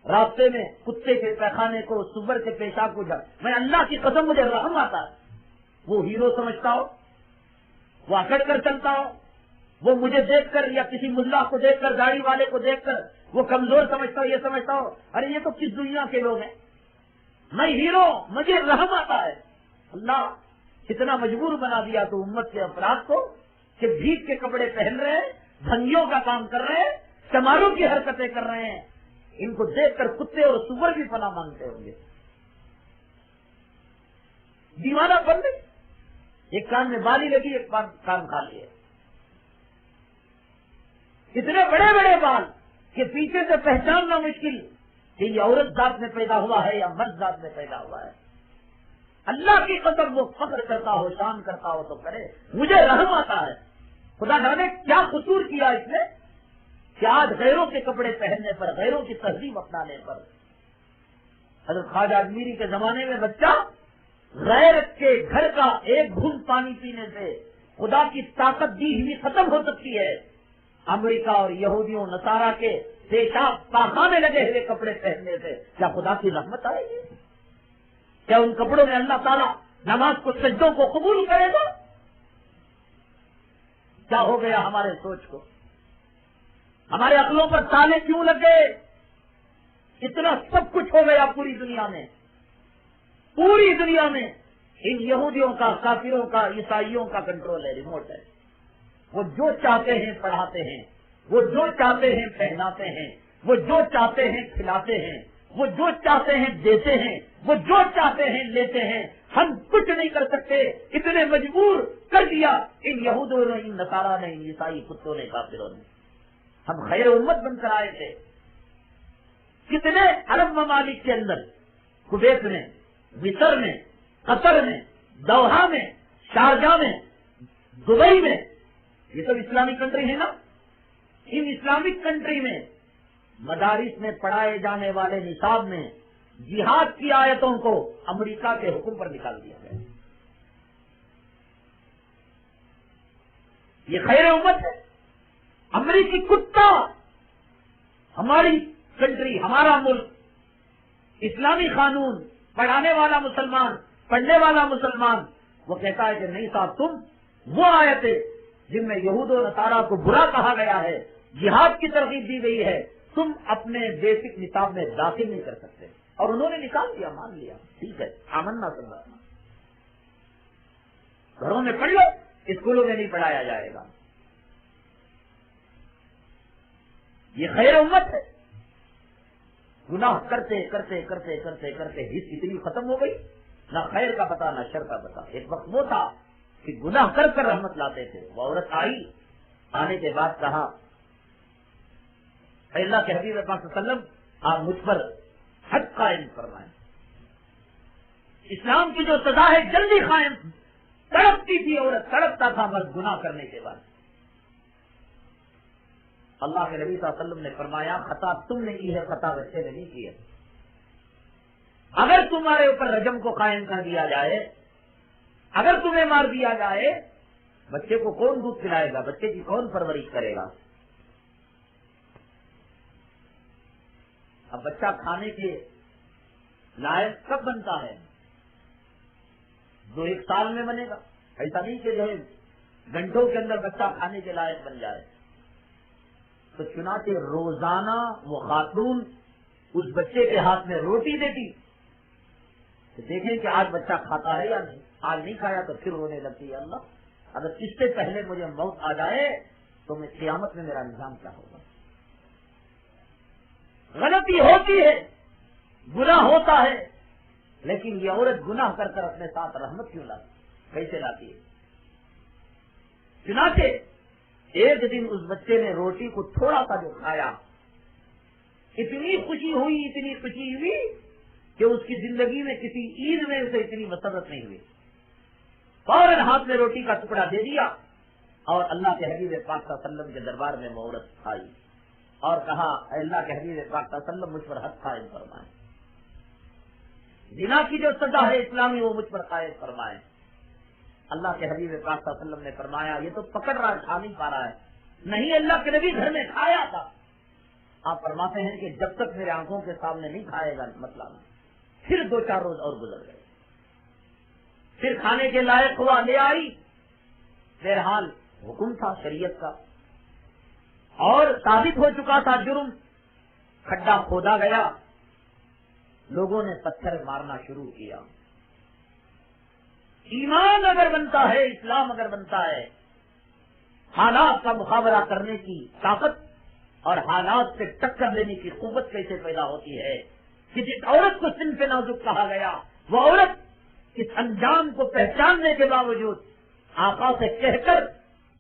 S2: راستے میں کتے کے پیخانے کو، سور کے پیشاب کو میں اللہ کی قسم مجھے رحم آتا ہے، وہ ہیرو سمجھتا ہو، وہ اکڑ کر چلتا ہو، وہ مجھے دیکھ کر یا کسی ملا کو دیکھ کر، داڑھی والے کو دیکھ کر وہ کمزور سمجھتا ہو، یہ سمجھتا ہو ارے یہ تو کس دنیا کے لوگ ہیں، میں ہیرو، مجھے رحم آتا ہے۔ اللہ اتنا مجبور بنا دیا تو امت کے افراد کو کہ بھیک کے کپڑے پہن رہے ہیں، بھنگیوں کا کام کر رہے ہیں، چماروں کی حرکتیں کر رہے ہیں، ان کو دیکھ کر کتے اور سور بھی پناہ مانگتے ہوں گے۔ دیوانہ بن گئی، ایک کان میں بالی لگی، ایک کان خالی ہے، اتنے بڑے بڑے بال کہ پیچھے سے پہچاننا مشکل کہ یہ عورت ذات میں پیدا ہوا ہے یا مرد ذات میں پیدا ہوا ہے۔ اللہ کی قسم وہ فخر کرتا ہو، شان کرتا ہو تو کرے، مجھے رحم آتا ہے۔ خدا جانے کیا قصور کیا اس نے کہ آج غیروں کے کپڑے پہننے پر، غیروں کی تہذیب اپنانے پر۔ حضرت خواجہ اجمیری کے زمانے میں بچہ غیر کے گھر کا ایک گھونٹ پانی پینے سے خدا کی طاقت دی ہوئی ختم ہو سکتی ہے، امریکہ اور یہودیوں نصارہ کے پیشاب پاخانے لگے ہوئے کپڑے پہننے سے کیا خدا کی رحمت آئے گی؟ کیا ان کپڑوں میں اللہ تعالیٰ نماز کو، سجدوں کو قبول کرے گا؟ کیا ہو گیا ہمارے سوچ کو؟ ہمارے عقلوں پر تالے کیوں لگے؟ اتنا سب کچھ ہو گیا پوری دنیا میں، پوری دنیا میں ان یہودیوں کا، کافروں کا، عیسائیوں کا کنٹرول ہے، ریموٹ ہے۔ وہ جو چاہتے ہیں پڑھاتے ہیں، وہ جو چاہتے ہیں پہناتے ہیں، وہ جو چاہتے ہیں کھلاتے ہیں، وہ جو چاہتے ہیں دیتے ہیں، وہ جو چاہتے ہیں لیتے ہیں۔ ہم کچھ نہیں کر سکتے، اتنے مجبور کر دیا ان یہودوں نے، ان نصارہ نے، ان عیسائی کتوں نے، کافروں نے۔ ہم خیر امت بن کر آئے تھے. کتنے عرب ممالک کے اندر، کویت میں، مصر میں، قطر میں، دوحہ میں، شارجہ میں، دبئی میں، یہ سب اسلامک کنٹری ہے نا. ان اسلامک کنٹری میں مدارس میں پڑھائے جانے والے نصاب میں جہاد کی آیتوں کو امریکہ کے حکم پر نکال دیا گیا. یہ خیر امت ہے. امریکی کتا ہماری کنٹری، ہمارا ملک، اسلامی قانون پڑھانے والا مسلمان، پڑھنے والا مسلمان، وہ کہتا ہے کہ نہیں صاحب، تم وہ آیتیں جن میں یہود و نصارہ کو برا کہا گیا ہے، جہاد کی ترغیب دی گئی ہے، تم اپنے بیسک نصاب میں داخل نہیں کر سکتے. اور انہوں نے نکال دیا، مان لیا، ٹھیک ہے، آمنا کرنا، گھروں میں پڑھ لو، اسکولوں میں نہیں پڑھایا جائے گا. یہ خیر امت ہے. گناہ کرتے کرتے کرتے کرتے کرتے حص اتنی ختم ہو گئی، نہ خیر کا پتا نہ شر کا پتا. ایک وقت وہ تھا کہ گناہ کر کر رحمت لاتے تھے. وہ عورت آئی، آنے کے بعد کہا اللہ کے حبیب پاک صلی اللہ علیہ وسلم آپ مجھ پر حد قائم فرمائیں. اسلام کی جو سزا ہے جلدی قائم. تڑپتی تھی عورت، تڑپتا تھا مرد گناہ کرنے کے بعد. اللہ کے نبی صلی اللہ علیہ وسلم نے فرمایا خطا تم نے کی ہے، خطا بچے نے نہیں کی ہے. اگر تمہارے اوپر رجم کو قائم کر دیا جائے، اگر تمہیں مار دیا جائے، بچے کو کون دودھ پلائے گا؟ بچے کی کون پرورش کرے گا؟ اب بچہ کھانے کے لائق کب بنتا ہے؟ 2-1 سال میں بنے گا. ایسا نہیں کہ جو ہے گھنٹوں کے اندر بچہ کھانے کے لائق بن جائے. تو چنانچہ روزانہ وہ خاتون اس بچے کے ہاتھ میں روٹی دیتی، تو دیکھیں کہ آج بچہ کھاتا ہے یا نہیں. آج نہیں کھایا تو پھر رونے لگتی ہے، اللہ اگر اس سے پہلے مجھے موت آ جائے تو میں قیامت میں میرا نظام کیا ہوگا. غلطی ہوتی ہے، گناہ ہوتا ہے، لیکن یہ عورت گناہ کر کر اپنے ساتھ رحمت کیوں لاتی؟ کیسے لاتی ہے؟ چنانچہ ایک دن اس بچے نے روٹی کو تھوڑا سا جو کھایا، اتنی خوشی ہوئی، اتنی خوشی ہوئی کہ اس کی زندگی میں کسی عید میں اسے اتنی مسرت نہیں ہوئی. فوراً ہاتھ میں روٹی کا ٹکڑا دے دیا اور اللہ کے حبیب پاک صلی اللہ علیہ وسلم کے دربار میں وہ عورت آئی اور کہا اے اللہ کے حبیب پاک صلی اللہ علیہ وسلم مجھ پر حد قائم فرمائیں. زنا کی جو سزا ہے اسلامی وہ مجھ پر قائم فرمائیں. اللہ کے حبیب پاک صلی اللہ علیہ وسلم نے فرمایا یہ تو پکڑ رہا ہے، کھا نہیں پا رہا ہے. نہیں، اللہ کے نبی گھر میں کھایا تھا. آپ فرماتے ہیں کہ جب تک میرے آنکھوں کے سامنے نہیں کھائے گا مطلب نہیں. پھر 2-4 روز اور گزر گئے، پھر کھانے کے لائق ہوا، لے آئی. بہرحال حکم تھا شریعت کا اور ثابت ہو چکا تھا جرم. کھڈا کھودا گیا، لوگوں نے پتھر مارنا شروع کیا. ایمان اگر بنتا ہے، اسلام اگر بنتا ہے، حالات کا مقابلہ کرنے کی طاقت اور حالات سے ٹکر لینے کی قوت کیسے پیدا ہوتی ہے کہ جس عورت کو صنف نازک کہا گیا، وہ عورت اس انجام کو پہچاننے کے باوجود آقا سے کہہ کر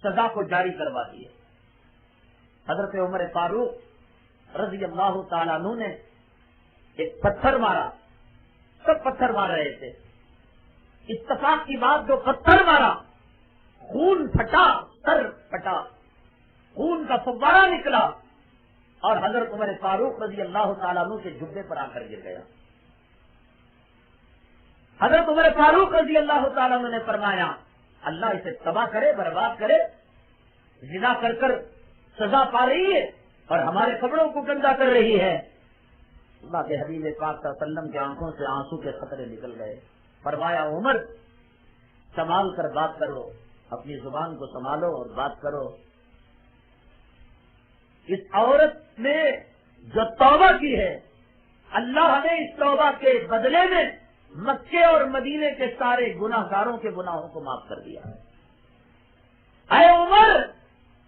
S2: سزا کو جاری کرواتی ہے. حضرت عمر فاروق رضی اللہ تعالیٰ عنہ نے ایک پتھر مارا. سب پتھر مار رہے تھے، اتفاق کی بات جو پتھر مارا خون پھٹا، سر پھٹا، خون کا فوارہ نکلا اور حضرت عمر فاروق رضی اللہ تعالیٰ عنہ کے جبے پر آ کر گر گیا. حضرت عمر فاروق رضی اللہ تعالیٰ عنہ نے فرمایا اللہ اسے تباہ کرے، برباد کرے، زنا کر کر سزا پا رہی ہے اور ہمارے کپڑوں کو گندا کر رہی ہے. اللہ کے حبیب پاک صلی اللہ علیہ وسلم کے آنکھوں سے آنسو کے قطرے نکل گئے. فرمایا عمر سنبھال کر بات کرو، اپنی زبان کو سنبھالو اور بات کرو. اس عورت نے جو توبہ کی ہے، اللہ نے اس توبہ کے بدلے میں مکے اور مدینے کے سارے گناہ گاروں کے گناہوں کو معاف کر دیا ہے. اے عمر،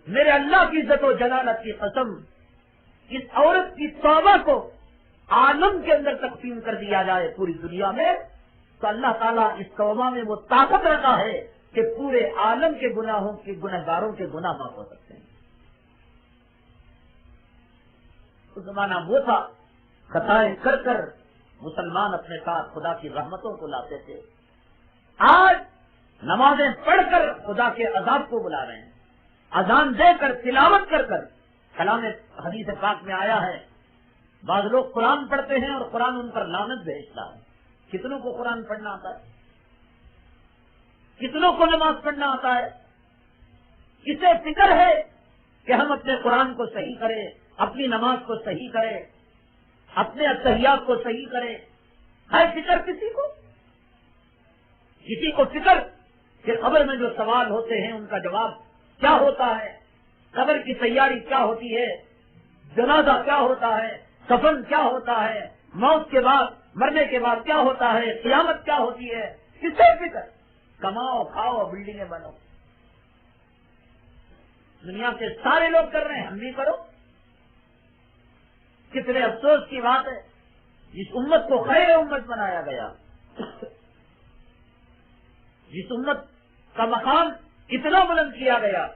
S2: میرے اللہ کی عزت و جلالت کی قسم، اس عورت کی توبہ کو عالم کے اندر تقسیم کر دیا جائے پوری دنیا میں، تو اللہ تعالیٰ اس توبہ میں وہ طاقت رکھا ہے کہ پورے عالم کے گناہوں کے گناہ گاروں کے گناہ معاف ہو سکتے ہیں. اس زمانہ وہ تھا خطائیں کر کر مسلمان اپنے ساتھ خدا کی رحمتوں کو لاتے تھے. آج نمازیں پڑھ کر خدا کے عذاب کو بلا رہے ہیں, اذان دے کر تلاوت کر کر. کلام حدیث پاک میں آیا ہے بعض لوگ قرآن پڑھتے ہیں اور قرآن ان پر لعنت بھیجتا ہے. کتنوں کو قرآن پڑھنا آتا ہے؟ کتنوں کو نماز پڑھنا آتا ہے؟ کسے فکر ہے کہ ہم اپنے قرآن کو صحیح کریں, اپنی نماز کو صحیح کریں, اپنے اتحیات کو صحیح کریں؟ ہے فکر کسی کو؟ کسی کو فکر کہ قبر میں جو سوال ہوتے ہیں ان کا جواب کیا ہوتا ہے, قبر کی تیاری کیا ہوتی ہے, جنازہ کیا ہوتا ہے, کفن کیا ہوتا ہے, موت کے بعد مرنے کے بعد کیا ہوتا ہے, قیامت کیا ہوتی ہے؟ کسے فکر؟ کماؤ کھاؤ بلڈنگیں بنو. دنیا کے سارے لوگ کر رہے ہیں, ہم بھی کرو. کتنے افسوس کی بات ہے جس امت کو خیر امت بنایا گیا, جس امت کا مقام اتنا بلند کیا گیا,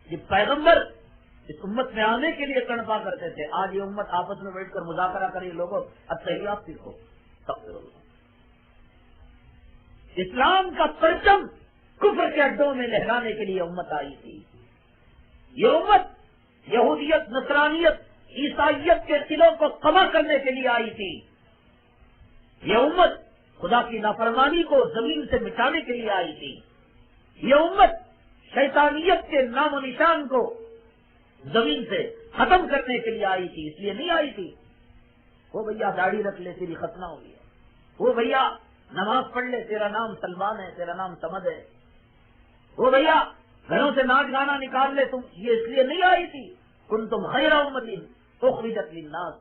S2: یہ پیغمبر اس امت میں آنے کے لیے تڑپا کرتے تھے. آج یہ امت آپس میں بیٹھ کر مذاکرہ کرے, لوگوں اتحیات سیکھو. اسلام کا پرچم کفر کے اڈوں میں لہرانے کے لیے امت آئی تھی. یہ امت یہودیت, نصرانیت, عیسائیت کے دلوں کو کما کرنے کے لیے آئی تھی. یہ امت خدا کی نافرمانی کو زمین سے مٹانے کے لیے آئی تھی. یہ امت شیطانیت کے نام و نشان کو زمین سے ختم کرنے کے لیے آئی تھی. اس لیے نہیں آئی تھی وہ بھیا داڑھی رکھ لے تیری ختنہ ہو گیا, وہ بھیا نماز پڑھ لے تیرا نام سلمان ہے, تیرا نام سمد ہے, وہ بھیا گھروں سے ناچ گانا نکال لے تم. یہ اس لیے نہیں آئی تھی. کنتم خیر امت اخرجت للناس,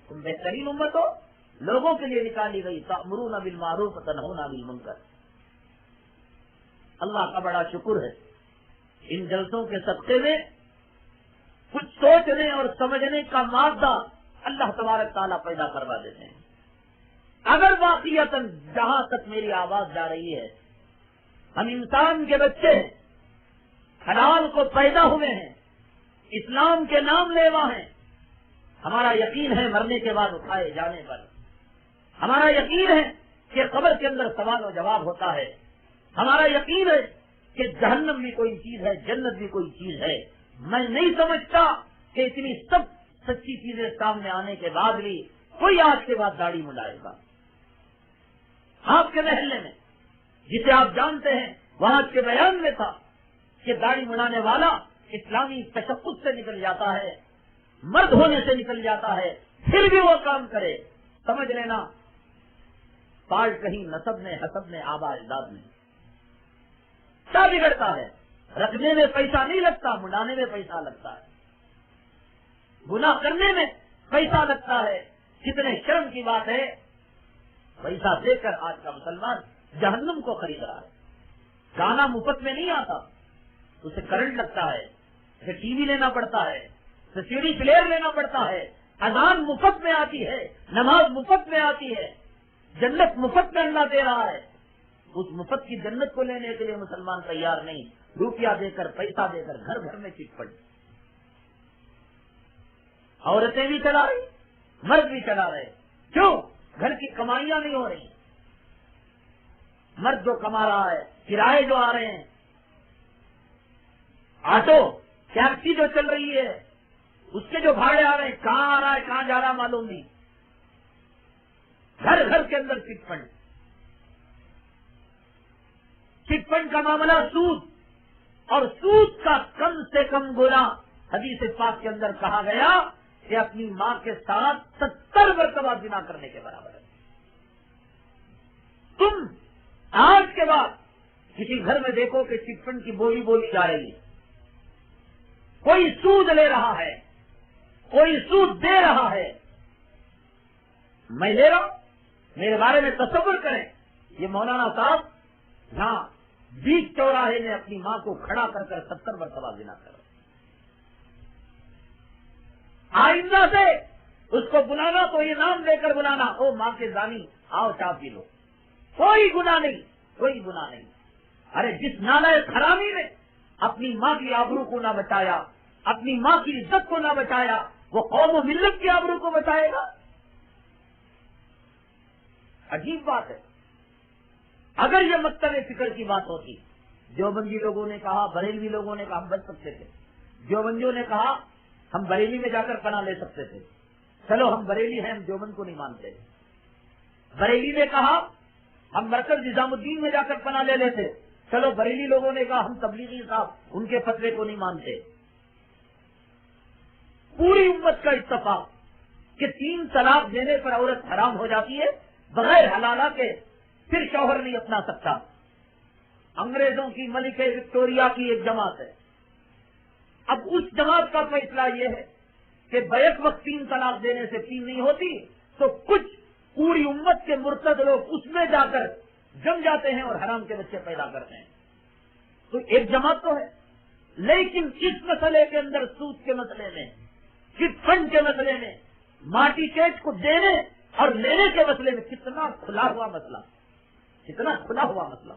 S2: تم بہترین امت ہو, لوگوں کے لیے نکالی گئی. تأمرون بالمعروف وتنہون عن المنکر. اللہ کا بڑا شکر ہے ان جلسوں کے صدقے میں کچھ سوچنے اور سمجھنے کا مادہ اللہ تبارک تعالیٰ پیدا کروا دیتے ہیں. اگر واقعیتاً جہاں تک میری آواز جا رہی ہے ہم انسان کے بچے ہیں, حلال کو پیدا ہوئے ہیں, اسلام کے نام لیوا ہیں, ہمارا یقین ہے مرنے کے بعد اٹھائے جانے پر, ہمارا یقین ہے کہ قبر کے اندر سوال و جواب ہوتا ہے, ہمارا یقین ہے کہ جہنم بھی کوئی چیز ہے, جنت بھی کوئی چیز ہے. میں نہیں سمجھتا کہ اتنی سب سچی چیزیں سامنے آنے کے بعد بھی کوئی آج کے بعد داڑھی مڈائے گا. آپ کے محلے میں جسے آپ جانتے ہیں وہاں کے بیان میں تھا کہ داڑھی مڈانے والا اسلامی تشخص سے نکل جاتا ہے, مرد ہونے سے نکل جاتا ہے, پھر بھی وہ کام کرے. سمجھ لینا پال کہیں نسب میں, حسب میں, آبا اجداد میں. کیا بگڑتا ہے؟ رکھنے میں پیسہ نہیں لگتا, مڈانے میں پیسہ لگتا ہے, گناہ کرنے میں پیسہ لگتا ہے. کتنے شرم کی بات ہے, پیسہ دے کر آج کا مسلمان جہنم کو خرید رہا ہے. گانا مفت میں نہیں آتا, اسے کرنٹ لگتا ہے, اسے ٹی وی لینا پڑتا ہے, اسے سی ڈی پلیئر لینا پڑتا ہے. اذان مفت میں آتی ہے, نماز مفت میں آتی ہے, جنت مفت میں اللہ دے رہا ہے. اس مفت کی جنت کو لینے کے لیے مسلمان تیار نہیں. روپیہ دے کر, پیسہ دے کر گھر گھر میں چٹ پڑی. عورتیں بھی چلا رہی, مرد بھی چلا رہے. کیوں؟ گھر کی کمائیاں نہیں ہو رہی. مرد جو کما رہا ہے, کرائے جو آ رہے ہیں, آٹو ٹیکسی جو چل رہی ہے اس کے جو بھاڑے آ رہے ہیں, کہاں آ رہا ہے کہاں جا رہا معلوم نہیں. گھر گھر کے اندر چٹ فنڈ. چٹ فنڈ کا معاملہ سود, اور سود کا کم سے کم گنا حدیث پاک کے اندر کہا گیا کہ اپنی ماں کے ساتھ 70 مرتبہ زنا کرنے کے برابر ہے. تم آج کے بعد کسی گھر میں دیکھو کہ چٹ فنڈ کی بولی بولی جا رہی ہے, کوئی سود لے رہا ہے, کوئی سود دے رہا ہے. میں لے رہا ہوں, میرے بارے میں تصور کریں. یہ مولانا صاحب یہاں بیچ چوراہے میں اپنی ماں کو کھڑا کر کر 70 مرتبہ زنا کر رہے. آئندہ سے اس کو بلانا تو یہ نام لے کر بلانا, او ماں کے زانی آؤ چاہ پی لو. کوئی گناہ نہیں, کوئی گناہ نہیں. ارے جس نالائق حرامی نے اپنی ماں کی آبرو کو نہ بچایا, اپنی ماں کی عزت کو نہ بچایا, وہ قوم و ملت کے آبرو کو بچائے گا؟ عجیب بات ہے. اگر یہ مکتب فکر کی بات ہوتی، دیوبندی لوگوں نے کہا، بریلوی لوگوں نے کہا ہم بچ سکتے تھے. دیوبندیوں نے کہا ہم بریلی میں جا کر پناہ لے سکتے تھے. چلو ہم بریلی ہیں، ہم دیوبند کو نہیں مانتے. بریلی نے کہا ہم مرکز نظام الدین میں جا کر پناہ لے لیتے. چلو بریلی لوگوں نے کہا ہم تبلیغی صاحب ان کے فتوے کو نہیں مانتے. پوری امت کا اتفاق کہ 3 طلاق دینے پر عورت حرام ہو جاتی ہے، بغیر حلالہ کے پھر شوہر نہیں اپنا سکتا. انگریزوں کی ملکہ وکٹوریہ کی ایک جماعت ہے. اب اس جماعت کا فیصلہ یہ ہے کہ بیک وقت 3 طلاق دینے سے 3 نہیں ہوتی، تو کچھ پوری امت کے مرتد لوگ اس میں جا کر جم جاتے ہیں اور حرام کے بچے پیدا کرتے ہیں. تو ایک جماعت تو ہے، لیکن اس مسئلے کے اندر سود کے مسئلے میں، چٹ فنڈ کے مسئلے میں، ماٹی چیٹ کو دینے اور لینے کے مسئلے میں کتنا کھلا ہوا مسئلہ، کتنا کھلا ہوا مسئلہ.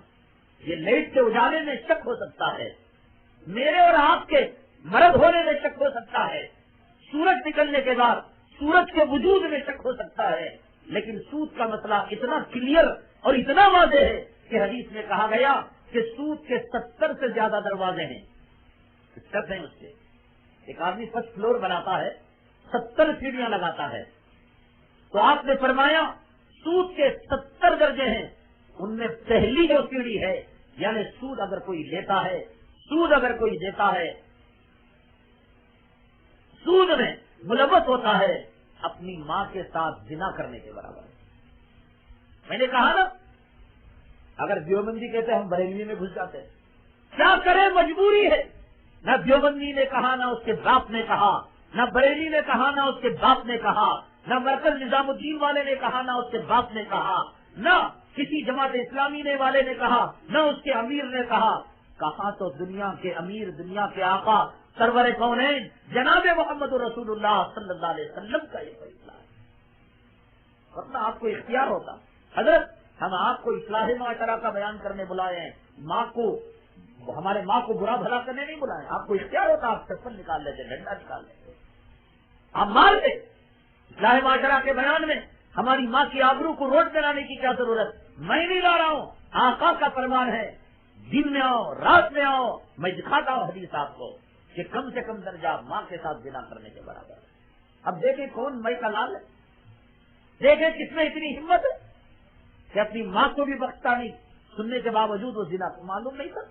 S2: یہ لائٹ کے اجالے میں شک ہو سکتا ہے، میرے اور آپ کے مرد ہونے میں شک ہو سکتا ہے، سورج نکلنے کے بعد سورج کے وجود میں شک ہو سکتا ہے، لیکن سود کا مسئلہ اتنا کلیئر اور اتنا واضح ہے کہ حدیث میں کہا گیا کہ سود کے 70 سے زیادہ دروازے ہیں. ہیں اس کے ایک آدمی فرسٹ فلور بناتا ہے، 70 سیڑھیاں لگاتا ہے، تو آپ نے فرمایا سود کے 70 درجے ہیں. ان میں پہلی جو سیڑھی ہے، یعنی سود اگر کوئی لیتا ہے، سود اگر کوئی دیتا ہے، سود میں ملوث ہوتا ہے، اپنی ماں کے ساتھ زنا کرنے کے برابر ہے. میں نے کہا نا، اگر دیوبندی کہتے ہم بریلی میں گھس جاتے، کیا کرے مجبوری ہے. نہ دیوبندی نے کہا، نہ اس کے باپ نے کہا، نہ بریلی نے کہا، نہ اس کے باپ نے کہا، نہ مرکز نظام الدین والے نے کہا، نہ اس کے باپ نے کہا، نہ کسی جماعت اسلامی نے والے نے کہا، نہ اس کے امیر نے کہا. کہا تو دنیا کے امیر، دنیا کے آقا، سرور کونین جناب محمد رسول اللہ صلی اللہ علیہ وسلم کا یہ فیصلہ ہے. ورنہ آپ کو اختیار ہوتا. حضرت ہم آپ کو اصلاح معاشرہ کا بیان کرنے بلائے ہیں، ماں کو، ہمارے ماں کو برا بھلا کرنے نہیں بلائے. آپ کو اختیار ہوتا، آپ چپل نکال لیتے، ڈنڈا نکال لیتے، آپ مارتے. اصلاح معاشرہ کے بیان میں ہماری ماں کی آبرو کو روڈ پہ لانے کی کیا ضرورت؟ میں نہیں لا رہا ہوں، آقا کا فرمان ہے، دن میں آؤ، رات میں آؤ، میں دکھاتا ہوں حدیث آپ کو کہ کم سے کم درجہ ماں کے ساتھ زنا کرنے کے برابر ہے. اب دیکھیں کون مئی کا لال ہے، دیکھیں کس میں اتنی ہمت ہے کہ اپنی ماں کو بھی بخشتا نہیں، سننے کے باوجود وہ زنا کو معلوم نہیں تھا،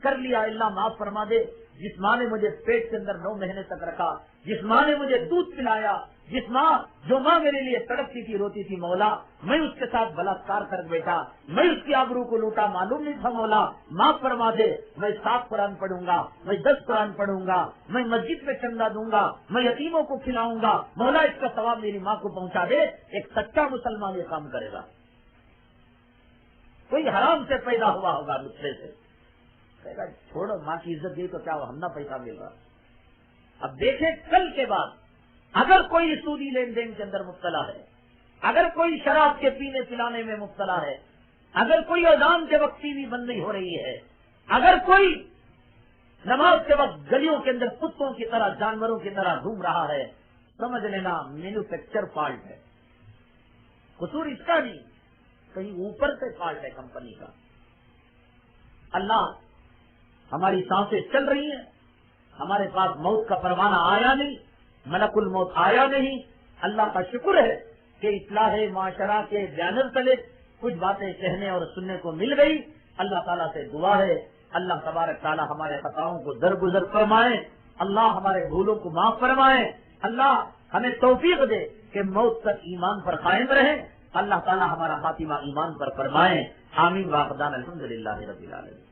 S2: کر لیا. اللہ معاف فرما دے. جس ماں نے مجھے پیٹ کے اندر 9 مہینے تک رکھا، جس ماں نے مجھے دودھ پلایا، جس ماں جو ماں میرے لیے تڑپتی تھی، روتی تھی، مولا میں اس کے ساتھ بلاತ್ಕಾರ کر بیٹھا، میں اس کی آبرو کو لوٹا، معلوم نہیں تھا. مولا معاف فرما دے. میں 7 قرآن پڑھوں گا، میں 10 قرآن پڑھوں گا، میں مسجد میں چندہ دوں گا، میں یتیموں کو کھلاؤں گا. مولا اس کا ثواب میری ماں کو پہنچا دے. ایک سچا مسلمان یہ کام کرے گا. کوئی حرام سے پیدا ہوا ہوگا دوسرے سے، کہے گا چھوڑو، ماں کی عزت دی تو کیا ہو، ہم نہ پیسہ مل رہا. اب دیکھیں کل کے بعد اگر کوئی سودی لین دین کے اندر مبتلا ہے، اگر کوئی شراب کے پینے پلانے میں مبتلا ہے، اگر کوئی اذان کے وقت ٹی وی بند نہیں ہو رہی ہے، اگر کوئی نماز کے وقت گلیوں کے اندر کتوں کی طرح، جانوروں کی طرح گھوم رہا ہے، سمجھ لینا مینوفیکچر فالٹ ہے. قصور اس کا نہیں، کہیں اوپر سے فالٹ ہے کمپنی کا. اللہ، ہماری سانسیں چل رہی ہیں، ہمارے پاس موت کا پروانہ آیا نہیں، ملک الموت آیا نہیں. اللہ کا شکر ہے کہ اصلاح معاشرہ کے بینر تلے کچھ باتیں کہنے اور سننے کو مل گئی. اللہ تعالیٰ سے دعا ہے اللہ تبارک تعالیٰ ہمارے خطاؤں کو درگزر فرمائے، اللہ ہمارے بھولوں کو معاف فرمائے، اللہ ہمیں توفیق دے کہ موت تک ایمان پر قائم رہیں. اللہ تعالیٰ ہمارا خاتمہ ایمان پر فرمائے. آمین. واخر دعوانا الحمدللہ رب العالمین.